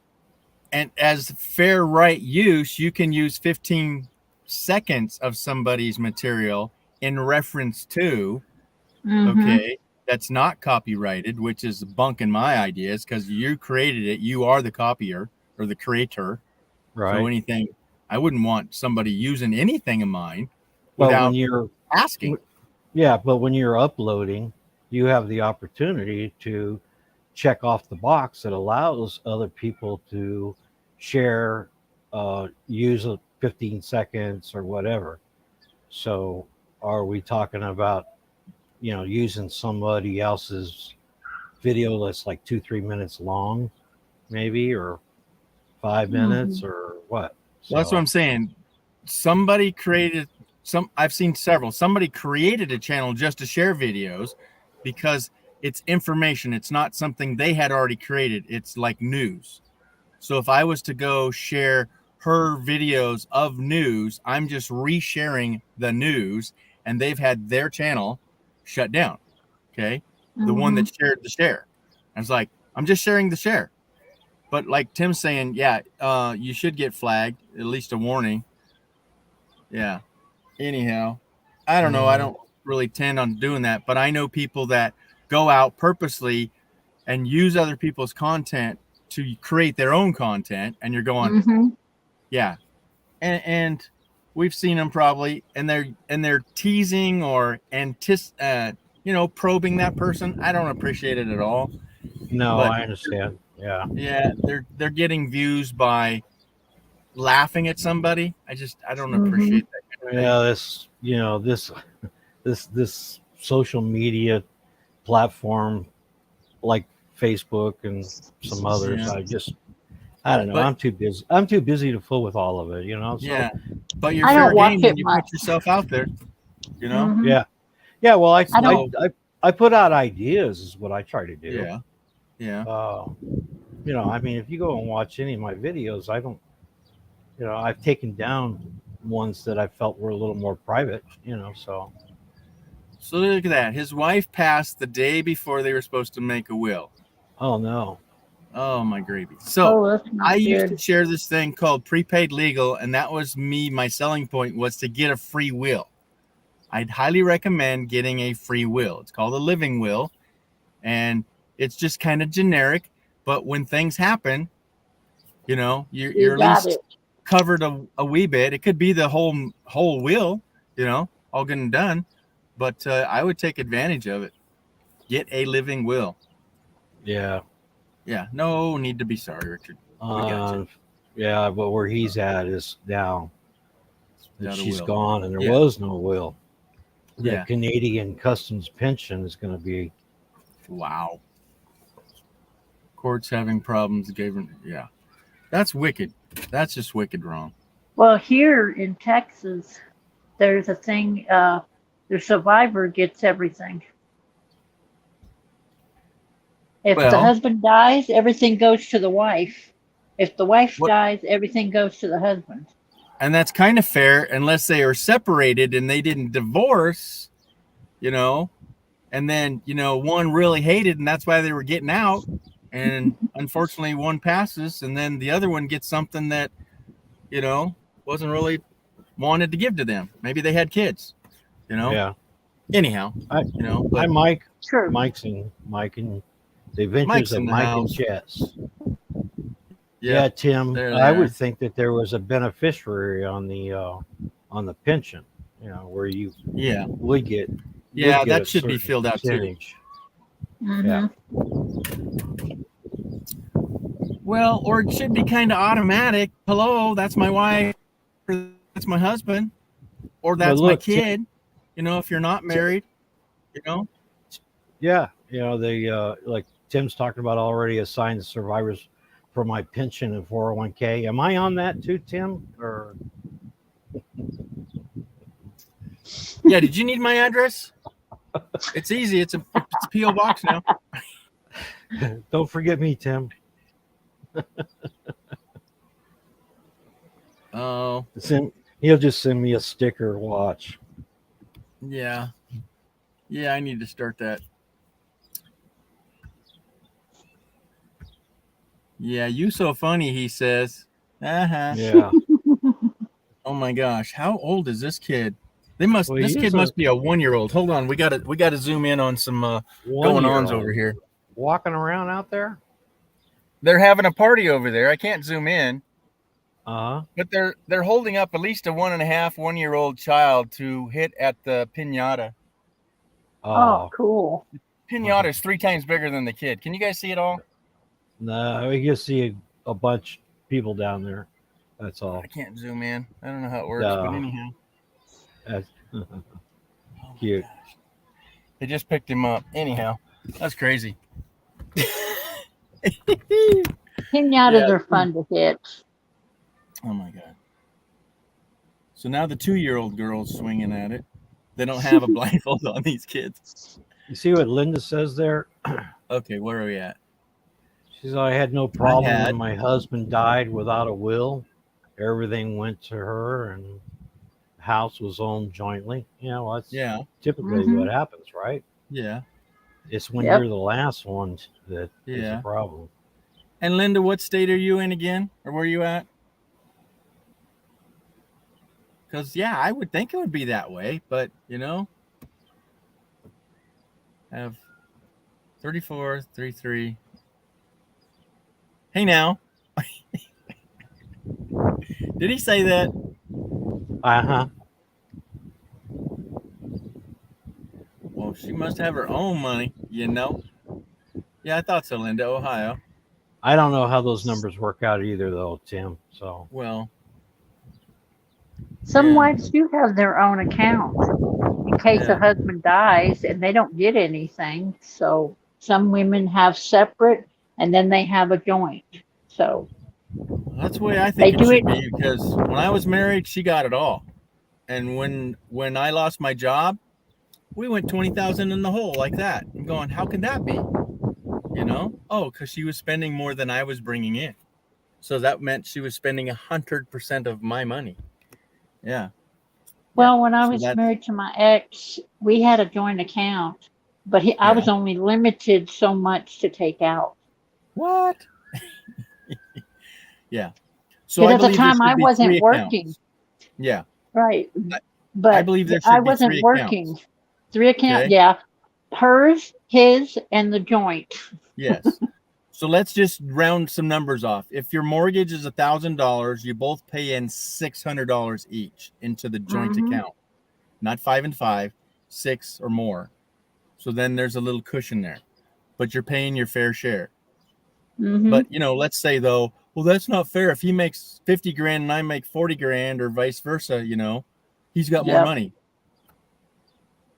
And as fair right use, you can use 15 seconds of somebody's material in reference to, Mhm. okay, that's not copyrighted, which is bunk in my ideas because you created it. You are the copier or the creator. Right. So anything, I wouldn't want somebody using anything of mine Well, without when you're asking. Yeah, but when you're uploading, you have the opportunity to check off the box that allows other people to share, use 15 seconds or whatever. So are we talking about, using somebody else's video that's like 2-3 minutes long, maybe, or 5 minutes or what? Well, that's what I'm saying. Somebody created I've seen several. Somebody created a channel just to share videos because it's information. It's not something they had already created. It's like news. So if I was to go share her videos of news, I'm just resharing the news, and they've had their channel shut down. Okay. The one that shared the share. I was like, I'm just sharing the share. But like Tim's saying, yeah, you should get flagged, at least a warning. Yeah. Anyhow, I don't know. I don't really tend on doing that, but I know people that go out purposely and use other people's content to create their own content. And you're going, yeah. And we've seen them probably, and they're teasing or probing that person. I don't appreciate it at all. No, But- I understand. Yeah. Yeah, they're getting views by laughing at somebody. I don't appreciate that. Yeah, this social media platform like Facebook and some others. Yeah. I don't know. But- I'm too busy to fool with all of it, So, Yeah, but you're I fair don't watch game it when you much. put yourself out there. Yeah. Yeah. Well, I don't- put out ideas is what I try to do. Yeah, yeah. I mean, if you go and watch any of my videos, I don't, I've taken down ones that I felt were a little more private, so. So look at that. His wife passed the day before they were supposed to make a will. Oh no. Oh my gravy. So that's not I used to good. share this thing called prepaid legal, and that was me. My selling point was to get a free will. I'd highly recommend getting a free will. It's called a living will, and it's just kind of generic. But when things happen, you're You at got least it. covered a wee bit. It could be the whole will, all good and done. But I would take advantage of it. Get a living will. Yeah. Yeah, no need to be sorry, Richard. got you. Yeah, but where he's at is now that Without a she's will. gone and there Yeah. was no will. The Yeah. Canadian Customs pension is going to be. Wow. Courts having problems. Yeah. That's wicked. That's just wicked wrong. Well, here in Texas, there's a thing. The survivor gets everything. If the Well- husband dies, everything goes to the wife. If the wife What- dies, everything goes to the husband. And that's kind of fair unless they are separated and they didn't divorce, and then, one really hated and that's why they were getting out. And unfortunately one passes and then the other one gets something that, wasn't really wanted to give to them. Maybe they had kids, Yeah. anyhow, Hi, but Mike. Sure. Mike and the Adventures Mike's of in the Mike house. and Jess. yeah. Yeah, Tim. There they I are. would think that there was a beneficiary on the pension, where you Yeah. would get. Yeah, would get that a should be certain filled out too. percentage. Mhm. Yeah. Well, or it should be kind of automatic. Hello, that's my wife. Or that's my husband. Or that's my look, kid. If you're not married, Yeah, they like Tim's talking about already assigned survivors for my pension and 401k. Am I on that too, Tim? Or Yeah, did you need my address? It's easy. It's a P.O. box now. don't forget me, Tim. Oh, He'll just send me a sticker. Watch. yeah. Yeah, I need to start that. Yeah, you so funny, he says. Uh-huh. Yeah. Oh my gosh. How old is this kid? This Well, kid must be a 1-year-old. Hold on. We gotta zoom in on some going ons 1-year-old over here. walking around out there. They're having a party over there. I can't zoom in, Uh huh. but they're holding up at least a 1.5-1-year-old child to hit at the piñata. Oh, cool. Piñata is 3 times bigger than the kid. Can you guys see it all? No, we just see a bunch of people down there. That's all. I can't zoom in. I don't know how it works, No. but anyhow. That's Oh my cute. gosh. They just picked him up. Anyhow, that's crazy. Pinatas Yeah. are fun to hit. Oh my god. So now the 2-year-old girl's swinging at it. They don't have a blindfold on these kids. You see what Linda says there? Okay, where are we at? She said, I had no problem had- when my husband died without a will. Everything went to her and the house was owned jointly. You know, that's Yeah, typically Mhm. what happens, right? yeah, It's when Yep. you're the last one that is Yeah. a problem. And Linda, what state are you in again, or where are you at? Because I would think it would be that way, but have 34, 33. Hey now, did he say that? Uh-huh. Well, she must have her own money, Yeah, I thought so, Linda, Ohio. I don't know how those numbers work out either, though, Tim. So Well, Some Yeah. wives do have their own account in case Yeah. a husband dies and they don't get anything. So some women have separate and then they have a joint. So that's the way I They think it do should it- be, because when I was married, she got it all. And when I lost my job, we went 20,000 in the hole like that. I'm going, how can that be? Oh, because she was spending more than I was bringing in. So that meant she was spending 100% of my money. Yeah. well, when I so was that's- married to my ex, we had a joint account, but I was only limited so much to take out. What? Yeah. So Because I at the believe there time I should be wasn't 3 accounts. working. Yeah. Right. But I believe there I should be wasn't 3 working. accounts. 3 accounts, Okay. yeah. Hers, his, and the joint. Yes. So let's just round some numbers off. If your mortgage is $1,000, you both pay in $600 each into the joint Mhm. account. Not 5 and 5, 6 or more. So then there's a little cushion there. But you're paying your fair share. Mhm. But let's say though, well, that's not fair. If he makes 50 grand and I make 40 grand or vice versa, he's got more Yep. money.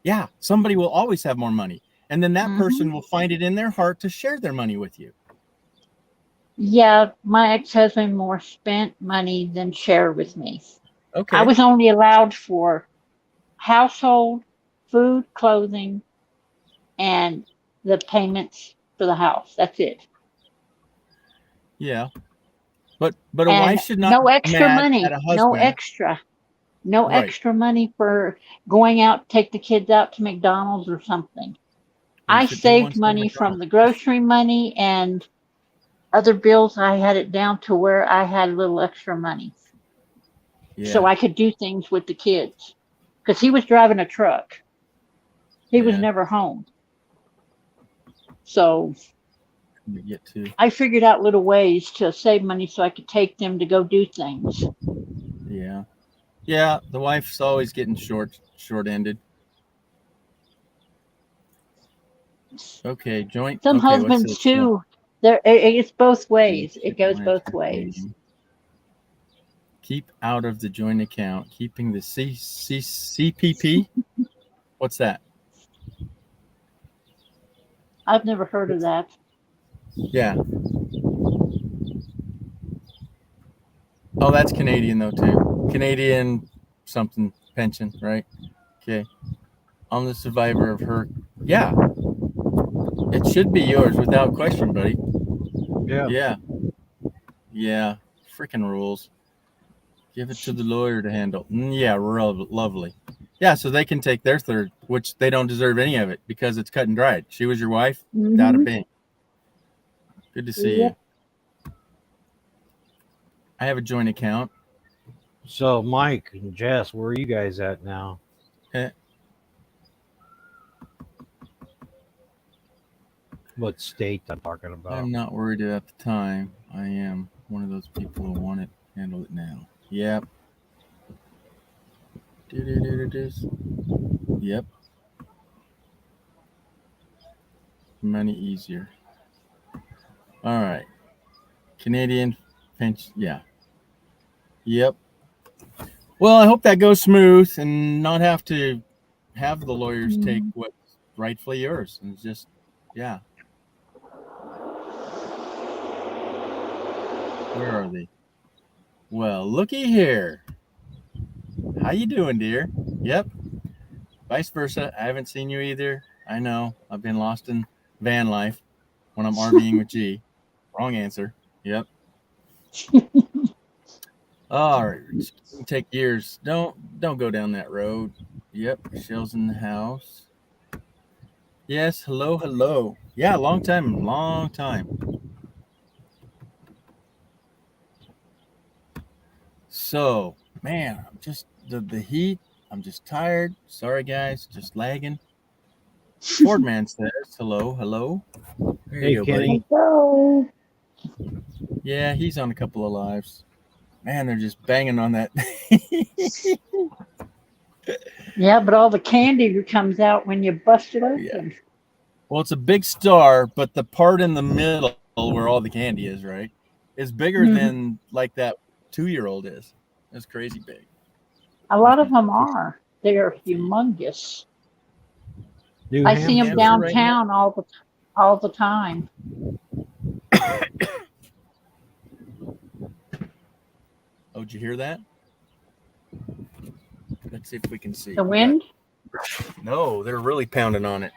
Yeah, somebody will always have more money. And then that Mhm. person will find it in their heart to share their money with you. Yeah, my ex-husband more spent money than shared with me. Okay. I was only allowed for household, food, clothing, and the payments for the house. That's it. Yeah. But a And wife should not no be extra mad money. at a husband. No extra. No Right. extra money for going out, take the kids out to McDonald's or something. But I you should do saved once in money McDonald's. from the grocery money and other bills. I had it down to where I had a little extra money. Yeah. So I could do things with the kids. Because he was driving a truck. He was Yeah. never home. So We get to. I figured out little ways to save money so I could take them to go do things. Yeah. Yeah. The wife's always getting short-ended. Okay. Joint. Some okay, what's husbands this? too. It's both ways. Joint It goes account both ways. name. Keep out of the joint account. Keeping the CPP. What's that? I've never heard of that. Yeah. Oh, that's Canadian though too. Canadian something pension, right? Okay. I'm the survivor of her. Yeah. It should be yours without question, buddy. yeah. Yeah. Yeah. Freaking rules. Give it to the lawyer to handle. Yeah, lovely. Yeah, so they can take their third, which they don't deserve any of it because it's cut and dried. She was your wife, without a Mhm. bang. Good to see Yep. you. I have a joint account. So Mike and Jess, where are you guys at now? What state I'm talking about? I'm not worried at the time. I am one of those people who want it, handle it now. Yep. Yep. Money easier. All right. Canadian pension. Yeah. Yep. Well, I hope that goes smooth and not have to have the lawyers take what's rightfully yours. And it's just, yeah. Where are they? Well, looky here. How you doing, dear? Yep. Vice versa. I haven't seen you either. I know. I've been lost in van life when I'm RVing with G. Wrong answer. Yep. All right. It can take years. Don't go down that road. Yep. Michelle's in the house. Yes. Hello. Hello. Yeah. Long time. Long time. So, man, I'm just the heat. I'm just tired. Sorry, guys. Just lagging. Ford Man says hello. Hello. There Hey, you go, Kenny. buddy. Hello. Yeah, he's on a couple of lives. Man, they're just banging on that. Yeah, but all the candy comes out when you bust it open. Yeah. Well, it's a big star, but the part in the middle where all the candy is, right, is bigger Mhm. than like that 2-year-old is. That's crazy big. A lot of them are. They're humongous. New I see them Hampshire. Hampshire right now? downtown all the time. Oh, did you hear that? Let's see if we can see. The We wind? got- No, they're really pounding on it.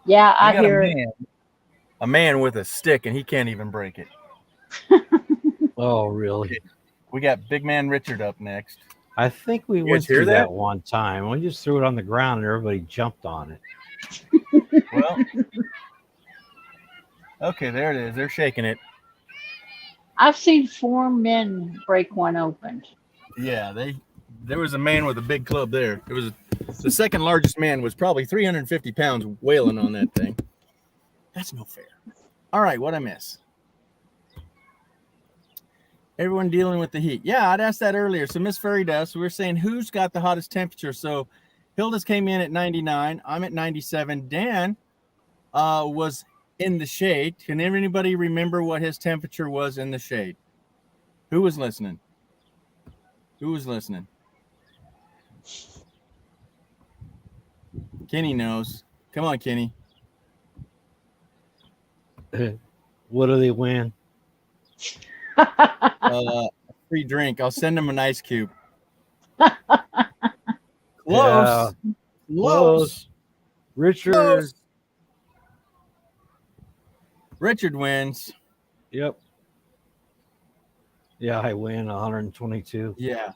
Yeah, We I got hear it. a man with a stick, and he can't even break it. Oh, really? We got Big Man Richard up next. I think we You went guys hear through that? that one time. We just threw it on the ground and everybody jumped on it. Well, okay, there it is. They're shaking it. I've seen 4 men break one open. Yeah, there was a man with a big club there. It was the second largest man was probably 350 pounds wailing on that thing. That's no fair. All right, what I miss? Everyone dealing with the heat. Yeah, I'd asked that earlier. So Miss Fairy Dust, we were saying who's got the hottest temperature. So Hilda's came in at 99. I'm at 97. Dan was in the shade. Can anybody remember what his temperature was in the shade? Who was listening? Who was listening? Kenny knows. Come on, Kenny. What do they win? Free drink. I'll send him an ice cube. Close. Yeah, Close. Richard. Close. Richard wins. Yep. Yeah, I win 122. Yeah.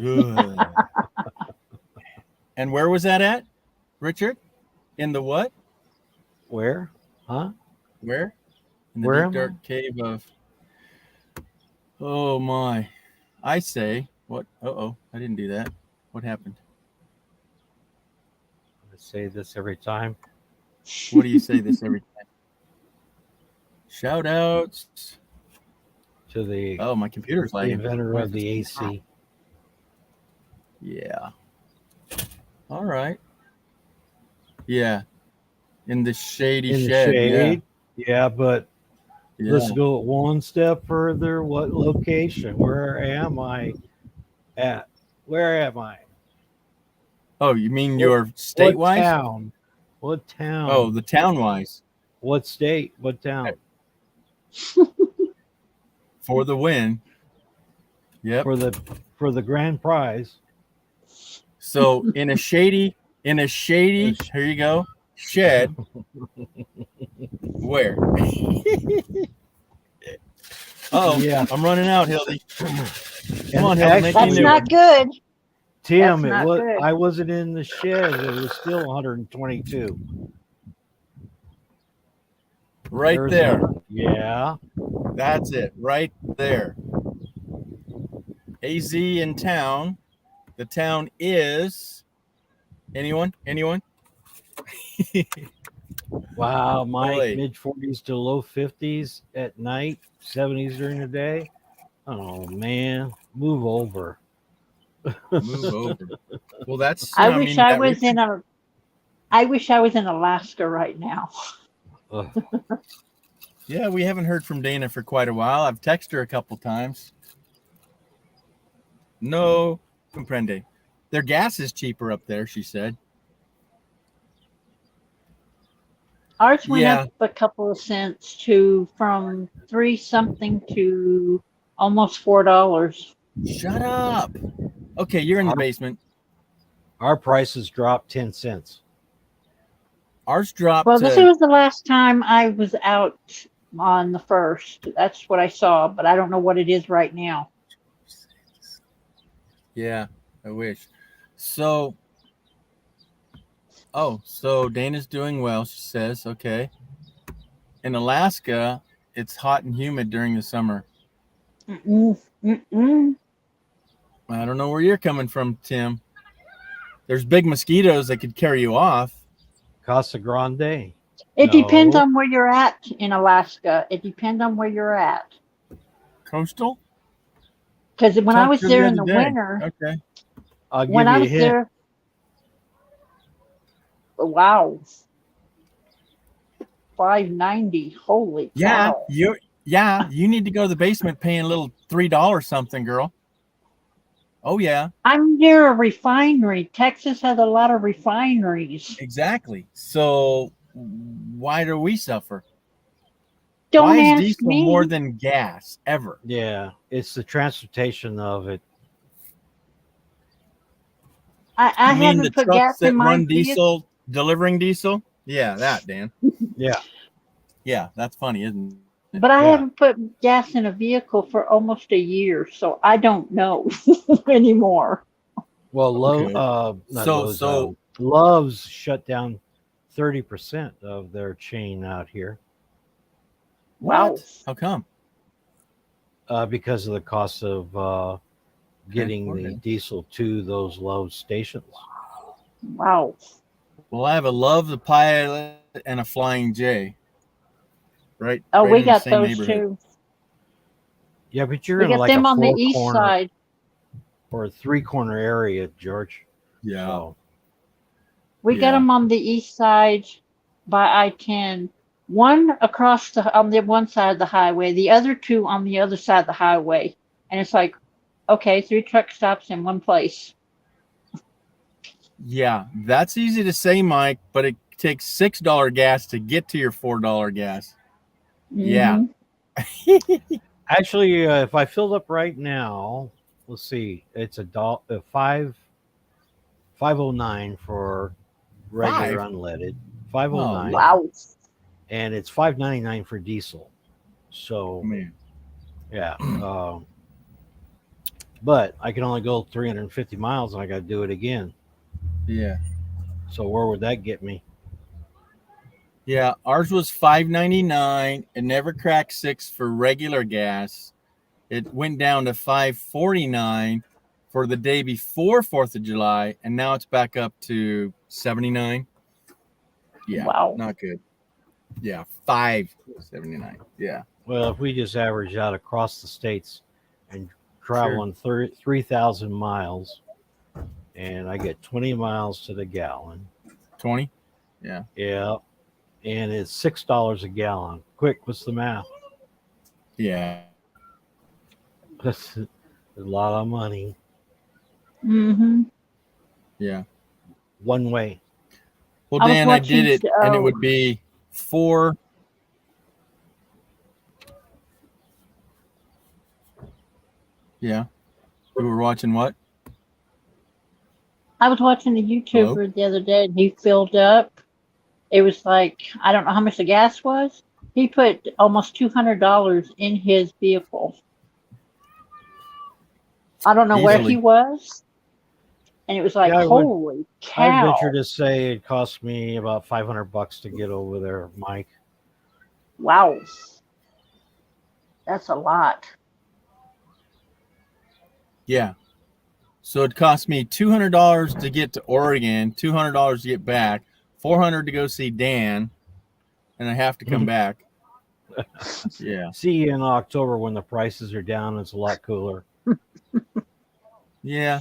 Good. And where was that at, Richard? In the what? Where? Huh? Where? In the Where deep am dark I? cave of. Oh my! I say what? Uh-oh! I didn't do that. What happened? I say this every time. What do you say this every time? Shout outs. To the Oh, my computer's the lagging. inventor What of is the this? AC. Yeah. All right. Yeah. In the shady In the shed. shade. Yeah, but Yeah. let's Yeah. go one step further. What location? Where am I at? Where am I? Oh, you mean What- your state What wise? town? What town? Oh, the town wise. What state? What town? For the win. Yep. For the grand prize. So in a shady, here you go, shed. Where? Oh, Yeah. I'm running out, Hildy. Come on, And Hildy, make me That's new. not good. Tim, That's not good. I wasn't in the shed. It was still 122. Right There's there. Yeah. That's it. Right there. AZ in town. The town is anyone? Wow, Mike, Boy. mid 40s to low 50s at night, 70s during the day. Oh man, move over. Move over. Well, that's. I mean, wish I that was in Alaska right now. Ugh. Yeah, we haven't heard from Dana for quite a while. I've texted her a couple times. No comprende. Their gas is cheaper up there, she said. Ours went Yeah. up a couple of cents to from 3 something to almost $4. Shut up. Okay, you're in the basement. Our prices dropped 10 cents. Ours dropped Well, this to was the last time I was out on the 1st. That's what I saw, but I don't know what it is right now. yeah, I wish. So so Dana's doing well, she says. Okay. In Alaska, it's hot and humid during the summer. Mm-mm, mm-mm. I don't know where you're coming from, Tim. There's big mosquitoes that could carry you off. Casa Grande. It depends No. on where you're at in Alaska. It depends on where you're at. Coastal? Because when I Talked was to her there the in the other day. winter, Okay. I'll give when you I a was hint. there, wow, 590. Holy Yeah, cow! you need to go to the basement paying a little $3 something, girl. Oh yeah, I'm near a refinery. Texas has a lot of refineries. exactly. So why do we suffer? Don't Why is ask diesel me. more than gas ever? Yeah, it's the transportation of it. I You mean the haven't put trucks gas in that my run vehicle. diesel, delivering diesel? Yeah, that, Dan. Yeah. Yeah, that's funny, isn't it? But I Yeah. haven't put gas in a vehicle for almost a year, so I don't know anymore. Well, Okay. Love's shut down 30% of their chain out here Wow. What? How come? because of the cost of getting the Okay. diesel to those Lowe's stations. Wow. Well, I have a Love the Pilot and a Flying J. Right. Oh, right we in the got same those neighborhood. too. Yeah, but you're We in got like a them on the east four-corner side. or a three-corner area, George. Yeah. So, We got Yeah. them on the east side by I-10. One across on the one side of the highway, the other two on the other side of the highway. And it's like, okay, 3 truck stops in one place. Yeah, that's easy to say, Mike, but it takes $6 gas to get to your $4 gas. Yeah. Mhm. actually, if I filled up right now, let's see, it's $5.09 for regular unleaded, $5.09, Wow. and it's $5.99 for diesel. So Man. yeah, but I can only go 350 miles, and I got to do it again. Yeah. So where would that get me? Yeah, ours was $5.99. It never cracked 6 for regular gas. It went down to $5.49 for the day before 4th of July, and now it's back up to $79. Yeah, Wow. not good. Yeah, $5.79. Yeah. Well, if we just average out across the states and traveling 3,000 miles, and I get 20 miles to the gallon. 20? Yeah. Yeah. And it's $6 a gallon. Quick, what's the math? Yeah. That's a lot of money. Mm-hmm. Yeah. One way. Well, I was Dan, I did it, watching, and it would be 4. Yeah. You were watching what? I was watching a YouTuber the other day, and he filled up. It was like, I don't know how much the gas was. He put almost $200 in his vehicle. I don't know where Easily. he was. And it was like, Yeah, holy I cow. venture to say it cost me about $500 to get over there, Mike. Wow. That's a lot. Yeah. So it cost me $200 to get to Oregon, $200 to get back, $400 to go see Dan, and I have to come back. Yeah. See you in October when the prices are down. It's a lot cooler. Yeah.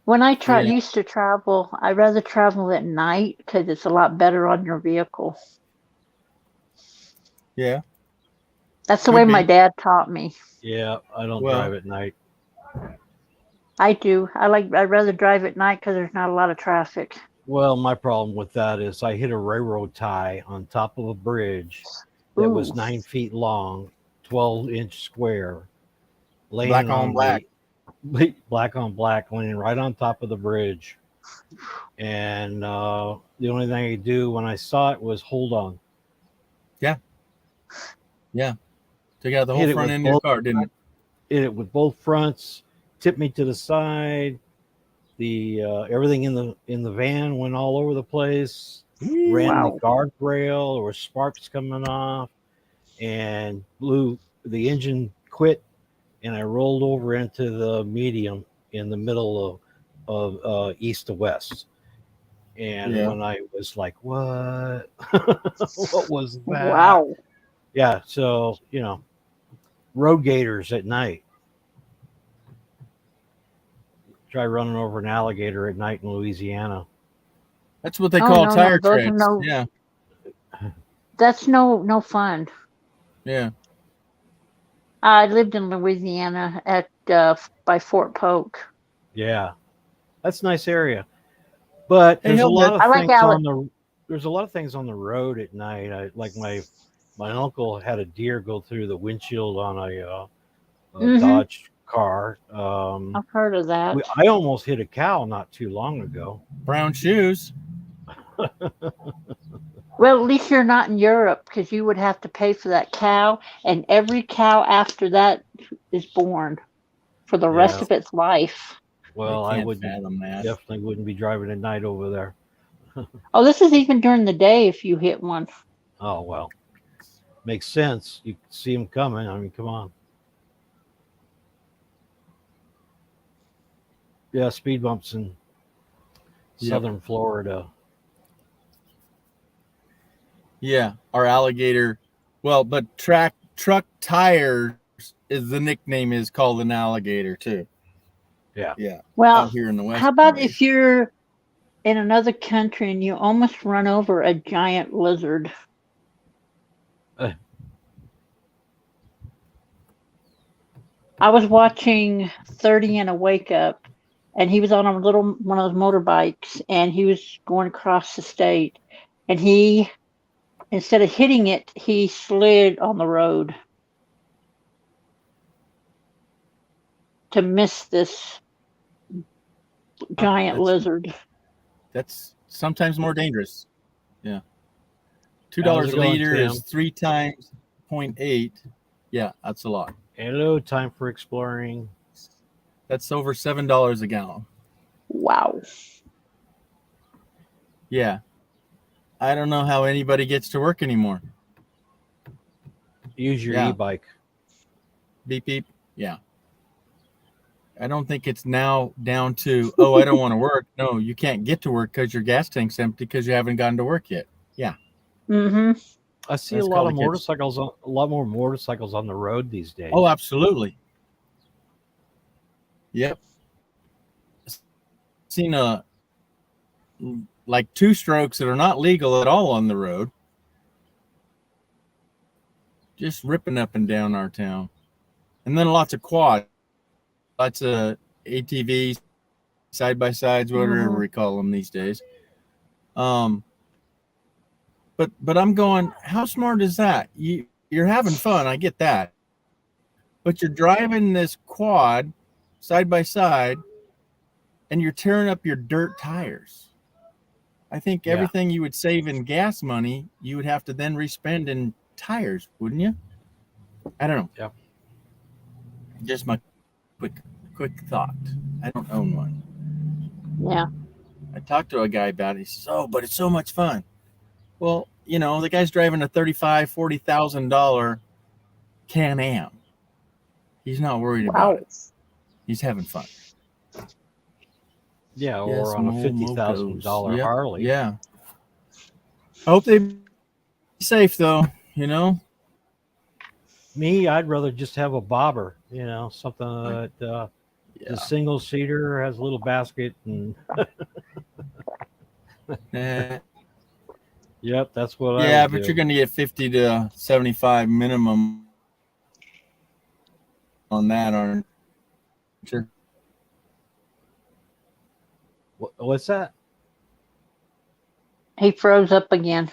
When I Yeah. used to travel, I'd rather travel at night because it's a lot better on your vehicle. Yeah. That's the Could way my be. dad taught me. Yeah, I don't Well- drive at night. I do. I'd rather drive at night because there's not a lot of traffic. Well, my problem with that is I hit a railroad tie on top of a bridge that was Ooh. 9 feet long, 12-inch square, laying Black on on black. the black on black, laying right on top of the bridge. And the only thing I could do when I saw it was hold on. Yeah. Took out the whole Hit it front with end of your both car, didn't it? hit it with both fronts, tipped me to the side. The everything in the van went all over the place. Ran the Wow. guardrail. There were sparks coming off, and blew the engine. Quit, and I rolled over into the medium in the middle of east to west. And Yeah. when I was like, "What? What was that?" Wow. Yeah, so road gators at night. Try running over an alligator at night in Louisiana. That's what they Oh call no, tire no, those are treads. no. Yeah. That's no fun. Yeah. I lived in Louisiana at by Fort Polk. Yeah, that's a nice area. But Hey, there's a lot Hellbent. of I like things Alec. there's a lot of things on the road at night. Like my uncle had a deer go through the windshield on a Mhm. Dodge car. I've heard of that. I almost hit a cow not too long ago. Brown shoes. Well, at least you're not in Europe because you would have to pay for that cow, and every cow after that is born for the rest Yeah. of its life. Well, I I can't wouldn't fathom that. definitely wouldn't be driving at night over there. Oh, this is even during the day if you hit one. Oh well, makes sense. You can see them coming. I mean, come on. Yeah, speed bumps in Yep. southern Florida. Yeah. Our alligator. Well, but truck tires is the nickname is called an alligator too. Yeah. Yeah. Well, Out here in the West. how about if you're in another country and you almost run over a giant lizard? I was watching 30 and a Wake Up, and he was on a little one of those motorbikes, and he was going across the state, and he, instead of hitting it, he slid on the road to miss this giant lizard. That's sometimes more dangerous. Yeah. $2 How's it a going, liter Tim? is 3 times 0.8. Yeah, that's a lot. Hello, time for exploring. That's over $7 a gallon. Wow. Yeah. I don't know how anybody gets to work anymore. Use your Yeah. e-bike. Beep beep. Yeah. I don't think it's now down to, oh, I don't want to work. No, you can't get to work because your gas tank's empty because you haven't gotten to work yet. Yeah. Mm-hmm. I see That's a lot called of a kids. motorcycles, a lot more motorcycles on the road these days. Oh, absolutely. Yep. Seen like 2 strokes that are not legal at all on the road. Just ripping up and down our town. And then lots of quads, lots of ATVs, side by sides, whatever Mhm. we call them these days. But I'm going, how smart is that? You're having fun, I get that. But you're driving this quad side by side and you're tearing up your dirt tires. I think Yeah. everything you would save in gas money, you would have to then respend in tires, wouldn't you? I don't know. Yep. Just my quick thought. I don't own one. Yeah. I talked to a guy about it. He says, "Oh, but it's so much fun." Well, the guy's driving a $35,000-$40,000 Can-Am. He's not worried about Wow. it. He's having fun. Yeah, or Yes, on a more $50,000 Yep, Harley. Yeah. I hope they be safe though. Me, I'd rather just have a bobber, something that Yeah. the single seater has a little basket, and Eh, yep, that's what I yeah, would but do. you're going to get 50 to 75 minimum on that, aren't you? What's that? He froze up again.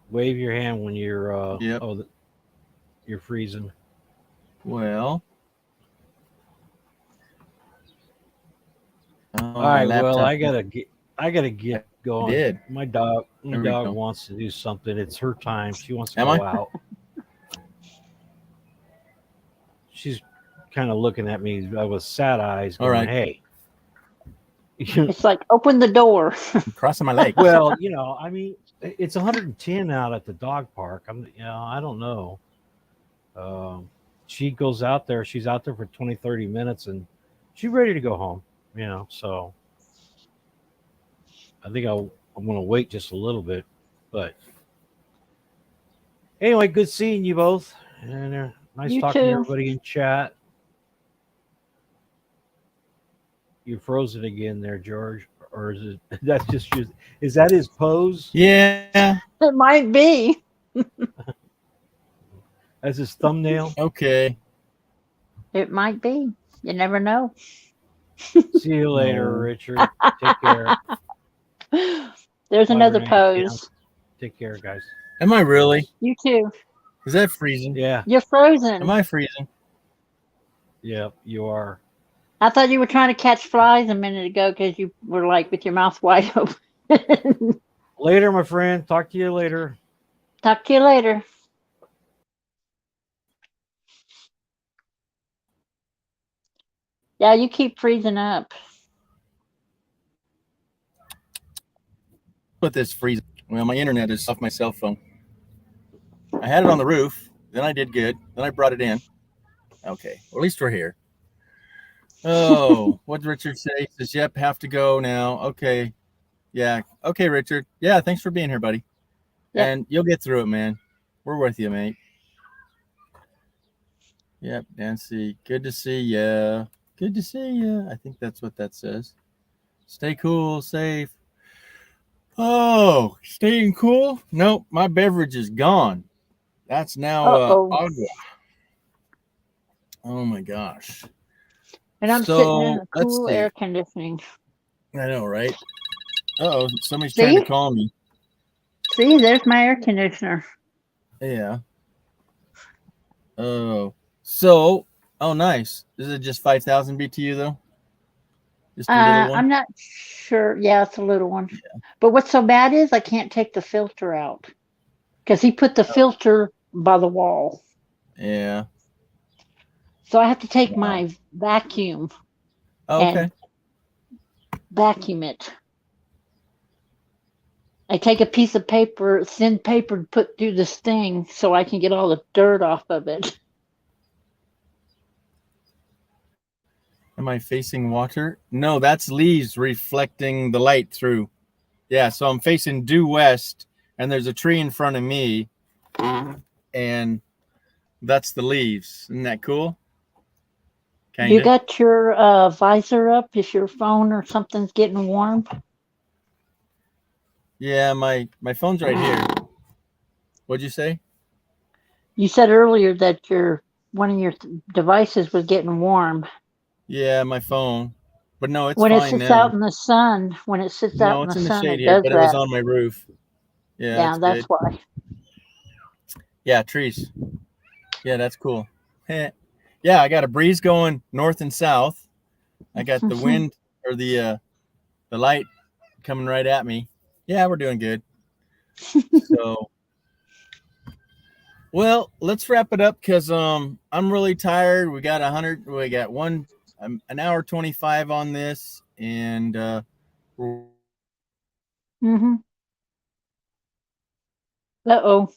Wave your hand when you're Yep. you're freezing. Well. Oh, All right. my Well, laptop I gotta get going. did. My dog There we go. wants to do something. It's her time. She wants to Am go I? out. She's kind of looking at me with sad eyes, All going, right. "Hey." It's like, open the door. I'm crossing my legs. Well, I mean, it's 110 out at the dog park. I don't know. She goes out there. She's out there for 20, 30 minutes, and she's ready to go home. So I think I'm going to wait just a little bit. But anyway, good seeing you both, and nice You talking to too. everybody in chat. You're frozen again there, George, or is it? That's just you. Is that his pose? Yeah. It might be. As his thumbnail? Okay. It might be. You never know. See you later, No. Richard. Take care. There's Bye, another Renee. pose. Take care, guys. Am I really? You too. Is that freezing? Yeah. You're frozen. Am I freezing? Yep, you are. I thought you were trying to catch flies a minute ago because you were like with your mouth wide open. Later, my friend. Talk to you later. Talk to you later. Yeah, you keep freezing up. Put this freezing. Well, my internet is off my cell phone. I had it on the roof. Then I did good. Then I brought it in. Okay. Well, at least we're here. Oh, what did Richard say? He says, yep, have to go now. Okay. Yeah. Okay, Richard. Yeah, thanks for being here, buddy. Yep. And you'll get through it, man. We're with you, mate. Yep, Nancy. Good to see ya. Good to see ya. I think that's what that says. Stay cool, safe. Oh, staying cool? Nope, my beverage is gone. That's now Uh-oh. agua. Oh my gosh. And I'm sitting in the let's cool see. air conditioning. I know, right? Oh, somebody's See? trying to call me. See, there's my air conditioner. Yeah. Oh, oh, nice. Is it just 5,000 BTU though? Just a little one? I'm not sure. Yeah, it's a little one. Yeah. But what's so bad is I can't take the filter out because he put the filter by the wall. Yeah. So I have to take my vacuum and vacuum it. I take a piece of paper, thin paper, to put through this thing so I can get all the dirt off of it. Am I facing water? No, that's leaves reflecting the light through. Yeah, so I'm facing due west, and there's a tree in front of me, and that's the leaves. Isn't that cool? Kinda. You got your visor up? Is your phone or something's getting warm? Yeah, my phone's right here. What'd you say? You said earlier that one of your devices was getting warm. Yeah, my phone. But no, it's when fine it sits now. out in the sun, when it sits out No, in it's the in the sun, shade it here, does but that. it was on my roof. Yeah, that's good. why. Yeah, trees. Yeah, that's cool. Yeah, I got a breeze going north and south. I got the wind or the light coming right at me. Yeah, we're doing good. So, well, let's wrap it up because I'm really tired. We got an hour 25 on this, and Uh-oh.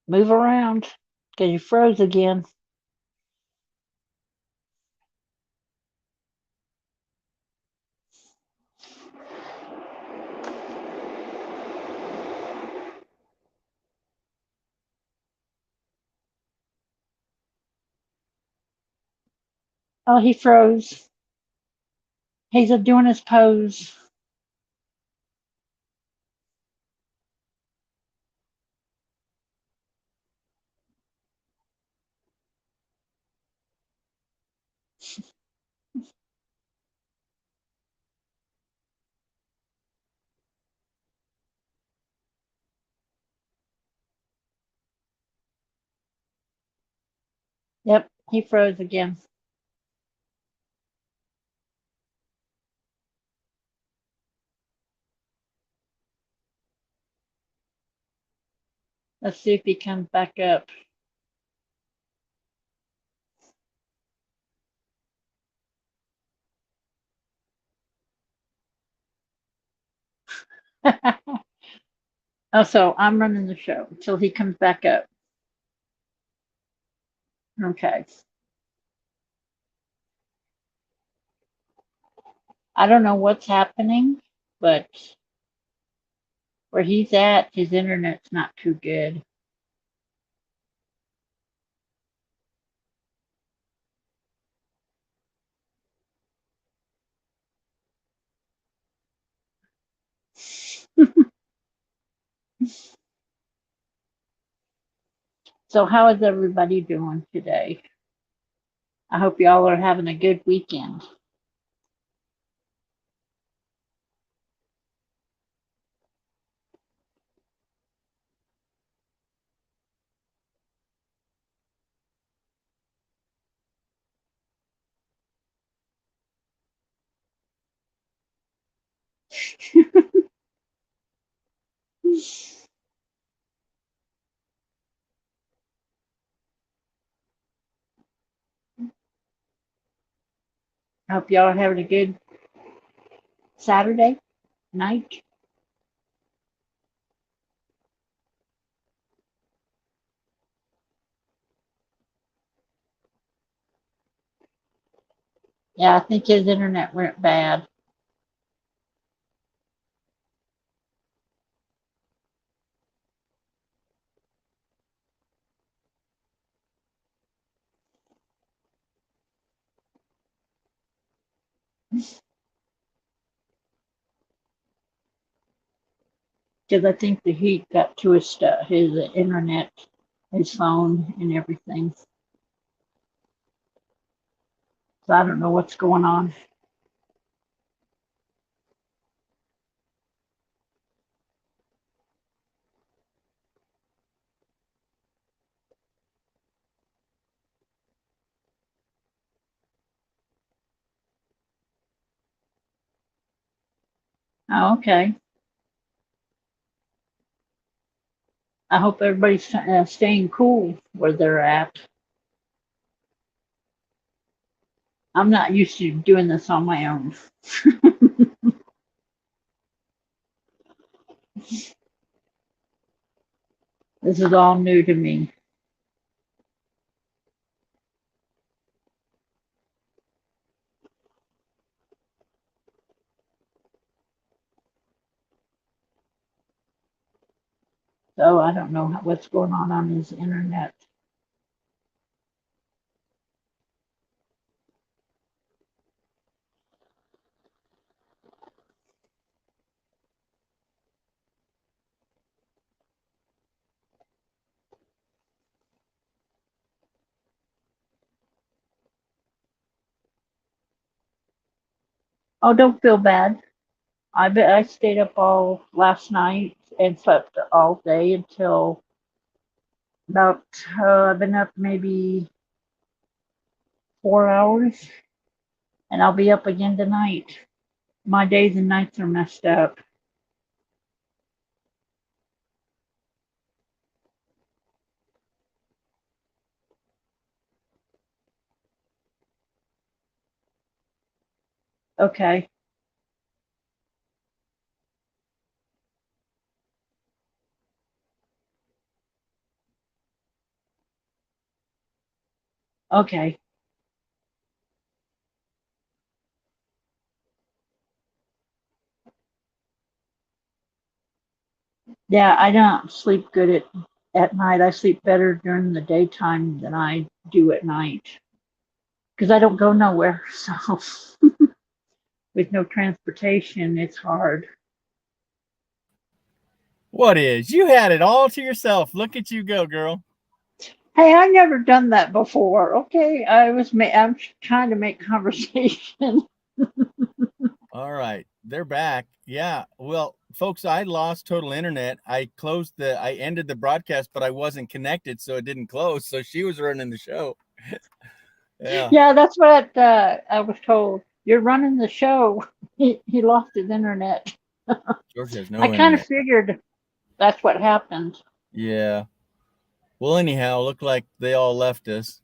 Move around because you froze again. Oh, he froze. He's doing his pose. Yep, he froze again. Let's see if he comes back up. Oh, so I'm running the show until he comes back up. Okay. I don't know what's happening, but where he's at, his internet's not too good. So how is everybody doing today? I hope y'all are having a good weekend. I hope y'all are having a good Saturday night. Yeah, I think his internet went bad. Because I think the heat got to his stuff, his internet, his phone, and everything. So I don't know what's going on. Oh, okay. I hope everybody's staying cool where they're at. I'm not used to doing this on my own. This is all new to me. So I don't know what's going on his internet. Oh, don't feel bad. I stayed up all last night and slept all day until about I've been up maybe 4 hours, and I'll be up again tonight. My days and nights are messed up. Okay, okay. Yeah, I don't sleep good at night. I sleep better during the daytime than I do at night because I don't go nowhere. So with no transportation, it's hard. What is? You had it all to yourself. Look at you go, girl. Hey, I've never done that before. Okay, I'm trying to make conversation. All right, they're back. Yeah. Well, folks, I lost total internet. I ended the broadcast, but I wasn't connected, so it didn't close. So she was running the show. Yeah. Yeah, that's what I was told. You're running the show. He lost his internet. George has I no kind of internet. figured that's what happened. Yeah. Well, anyhow, look like they all left us.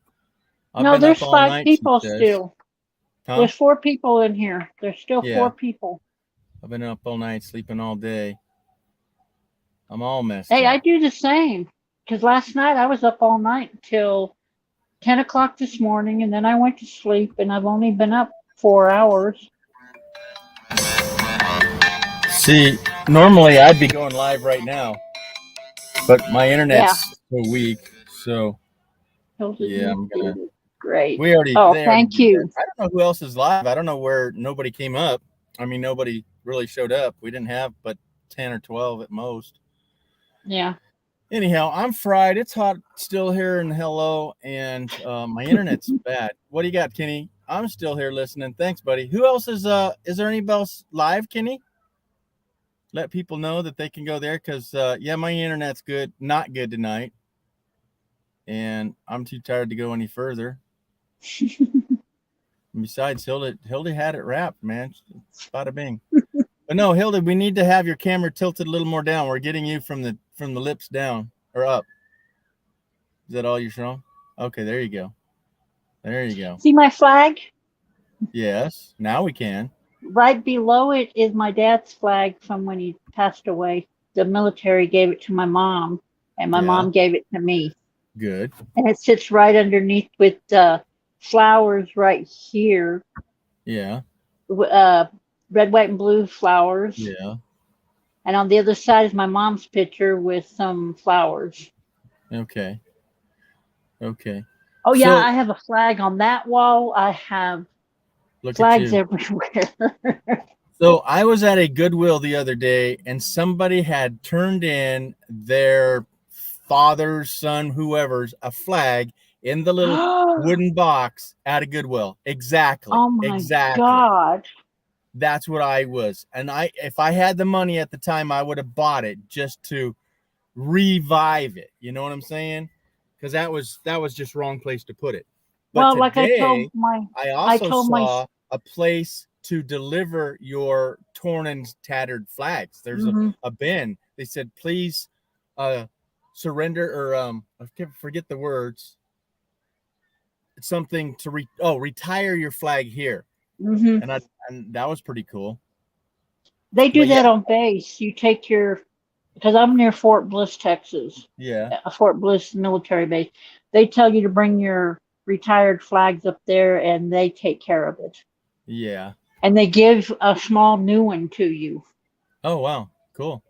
I've No, been up there's all 5 night, she people says. still. Huh? There's 4 people in here. There's still Yeah. 4 people. I've been up all night, sleeping all day. I'm all messed Hey, I up. do the same. Because last night I was up all night until 10 o'clock this morning, and then I went to sleep, and I've only been up 4 hours. See, normally I'd be going live right now, but my internet's so weak. So yeah, I'm gonna. Great. They already Thank did you. that. I don't know who else is live. I don't know where nobody came up. I mean, nobody really showed up. We didn't have but 10 or 12 at most. Yeah. Anyhow, I'm fried. It's hot still here in hello, and my internet's bad. What do you got, Kenny? I'm still here listening. Thanks, buddy. Who else is there anybody else live, Kenny? Let people know that they can go there because yeah, my internet's good, not good tonight. And I'm too tired to go any further. Besides, Hilda had it wrapped, man. Bada bing. But no, Hilda, we need to have your camera tilted a little more down. We're getting you from the lips down or up. Is that all you're showing? Okay, there you go. There you go. See my flag? Yes, now we can. Right below it is my dad's flag from when he passed away. The military gave it to my mom, and my mom gave it to me. Good. And it sits right underneath with flowers right here. Yeah. Red, white, and blue flowers. Yeah. And on the other side is my mom's picture with some flowers. Okay. Okay. Oh, yeah, So- I have a flag on that wall. I have Look flags at you. everywhere. So I was at a Goodwill the other day, and somebody had turned in their father's, son, whoever's, a flag in the little wooden box at a Goodwill. Exactly. Oh my exactly. God. That's what I was. And if I had the money at the time, I would have bought it just to revive it. You know what I'm saying? Because that was just wrong place to put it. But Well, today, like I also told my saw a place to deliver your torn and tattered flags. There's a bin. They said, please surrender, or I forget the words. It's something to retire your flag here. And that was pretty cool. They do But that yeah. on base. You take because I'm near Fort Bliss, Texas. Yeah. Fort Bliss military base. They tell you to bring your retired flags up there, and they take care of it. Yeah. And they give a small new one to you. Oh wow, cool.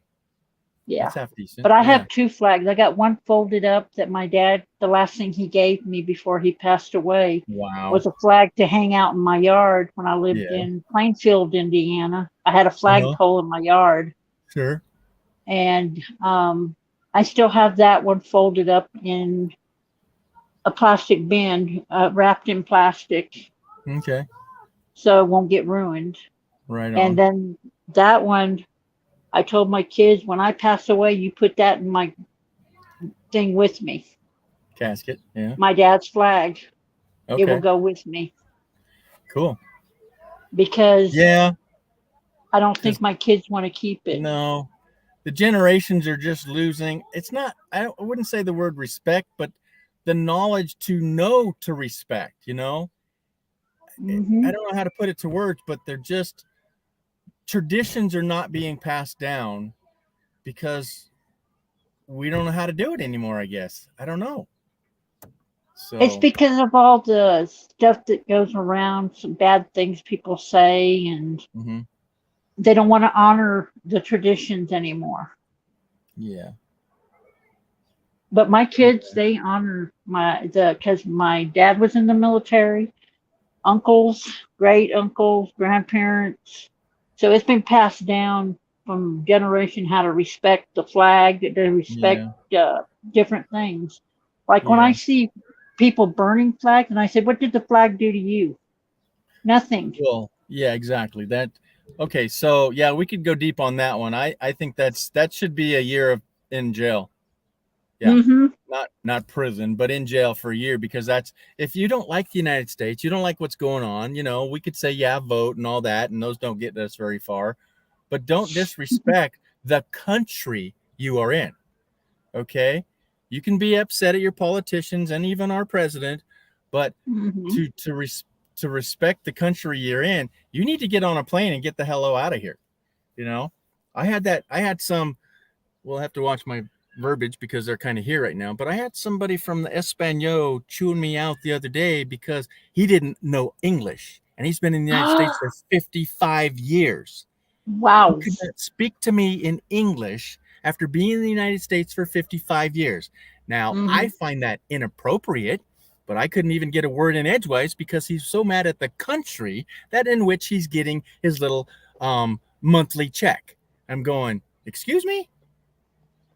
Yeah. That's half decent. But I have 2 flags. I got one folded up that my dad, the last thing he gave me before he passed away, was a flag to hang out in my yard when I lived in Plainfield, Indiana. I had a flagpole in my yard. Sure. And I still have that one folded up in a plastic bin, wrapped in plastic, Okay. so it won't get ruined. Right on. And then that one, I told my kids, when I pass away, you put that in my thing with me. Casket. Yeah. My dad's flag. Okay. It will go with me. Cool. Because Yeah. I don't think my kids want to keep it. No. The generations are just losing. It's not, I wouldn't say the word respect, but the knowledge to know to respect, you know? I don't know how to put it to words, but they're just, traditions are not being passed down because we don't know how to do it anymore, I guess. I don't know. So It's because of all the stuff that goes around, some bad things people say, and they don't want to honor the traditions anymore. Yeah. But my kids, they honor because my dad was in the military, uncles, great uncles, grandparents. So it's been passed down from generation how to respect the flag, to respect different things. Like when I see people burning flags, and I say, "What did the flag do to you?" Nothing. Well, yeah, exactly. Okay, so yeah, we could go deep on that one. I think that should be a year in jail. Yeah. Mm-hmm. Not prison, but in jail for a year, because that's, if you don't like the United States, you don't like what's going on, we could say, yeah, vote and all that, and those don't get us very far, but don't disrespect the country you are in. Okay. You can be upset at your politicians and even our president, but Mm-hmm. to respect the country you're in, you need to get on a plane and get the hell out of here. I had some, we'll have to watch my verbiage because they're kind of here right now, but I had somebody from the Espanol chewing me out the other day because he didn't know English, and he's been in the United States for 55 years. He Wow. could not speak to me in English after being in the United States for 55 years. Now, I find that inappropriate, but I couldn't even get a word in edgewise because he's so mad at the country that in which he's getting his little monthly check. I'm going, excuse me?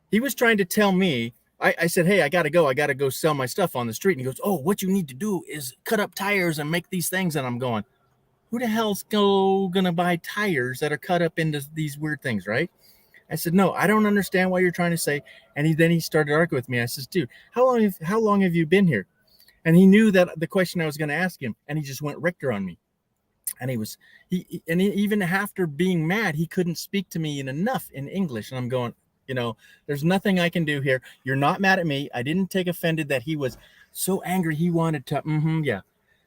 He was trying to tell me, I said, hey, I got to go sell my stuff on the street. And he goes, oh, what you need to do is cut up tires and make these things. And I'm going, who the hell's going to buy tires that are cut up into these weird things, right? I said, no, I don't understand what you're trying to say. And then he started arguing with me. I says, dude, how long have you been here? And he knew that the question I was going to ask him, and he just went Richter on me. And even after being mad, he couldn't speak to me enough in English. And I'm going, there's nothing I can do here. You're not mad at me. I didn't take offended that he was so angry. He wanted to, yeah.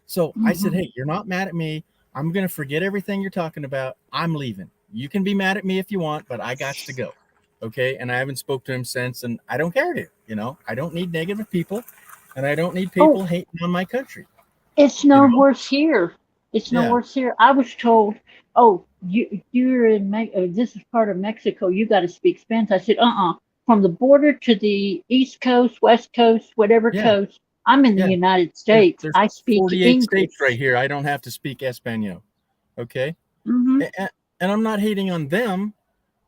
So I said, hey, you're not mad at me. I'm going to forget everything you're talking about. I'm leaving. You can be mad at me if you want, but I got to go. Okay. And I haven't spoke to him since, and I don't care to, I don't need negative people, and I don't need people hating on my country. It's no worse here. It's no worse here. I was told, oh, you're in this is part of Mexico. You got to speak Spanish. I said, from the border to the East Coast, West Coast, whatever coast, I'm in the United States. There's I speak 48 English. States right here. I don't have to speak Espanol. Okay. Mm-hmm. And I'm not hating on them.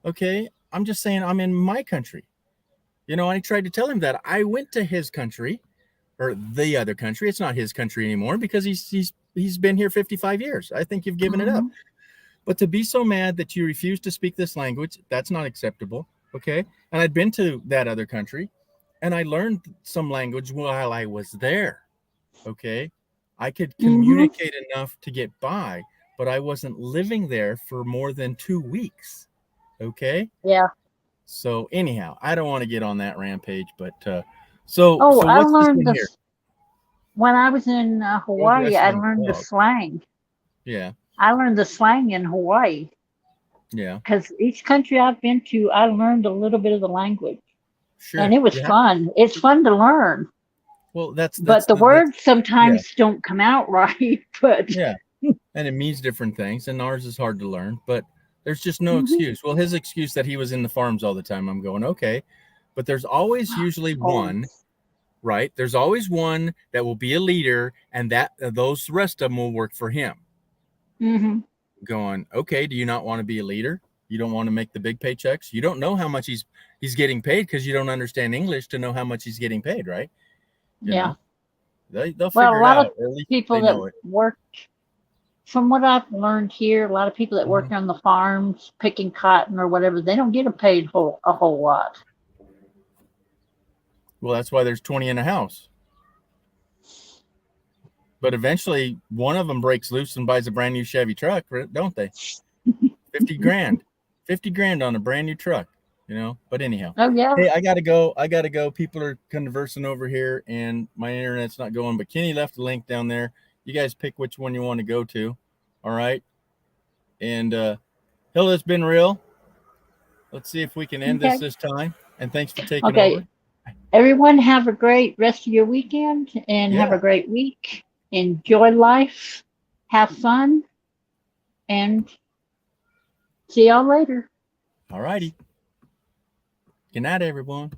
Okay. I'm just saying I'm in my country. I tried to tell him that I went to his country, or the other country. It's not his country anymore because he's been here 55 years. I think you've given it up. But to be so mad that you refuse to speak this language, that's not acceptable. Okay. And I'd been to that other country, and I learned some language while I was there. Okay. I could communicate enough to get by, but I wasn't living there for more than 2 weeks. Okay. Yeah. So anyhow, I don't want to get on that rampage, but I what's learned this here? When I was in Hawaii, I learned the slang. Yeah. I learned the slang in Hawaii. Yeah. Because each country I've been to, I learned a little bit of the language. Sure. And it was fun. It's fun to learn. Well, that's but the words sometimes don't come out right. But yeah. And it means different things, and ours is hard to learn, but there's just no excuse. Well, his excuse that he was in the farms all the time, I'm going, okay. But there's always usually one, right? There's always one that will be a leader, and that those rest of them will work for him. Going, okay, do you not want to be a leader? You don't want to make the big paychecks? You don't know how much he's getting paid because you don't understand English to know how much he's getting paid, right? You know? They'll figure it out. A lot of people that work, from what I've learned here, a lot of people that work on the farms picking cotton or whatever, they don't get paid a whole lot. Well, that's why there's 20 in a house. But eventually, one of them breaks loose and buys a brand new Chevy truck, don't they? 50 grand. 50 grand on a brand new truck, But anyhow. Oh, yeah. Hey, I got to go. People are conversing over here, and my internet's not going. But Kenny left a link down there. You guys pick which one you want to go to. All right. And Hilda, it's been real. Let's see if we can end this time. And thanks for taking over. Everyone have a great rest of your weekend and have a great week. Enjoy life. Have fun. And see y'all later. All righty. Good night, everyone.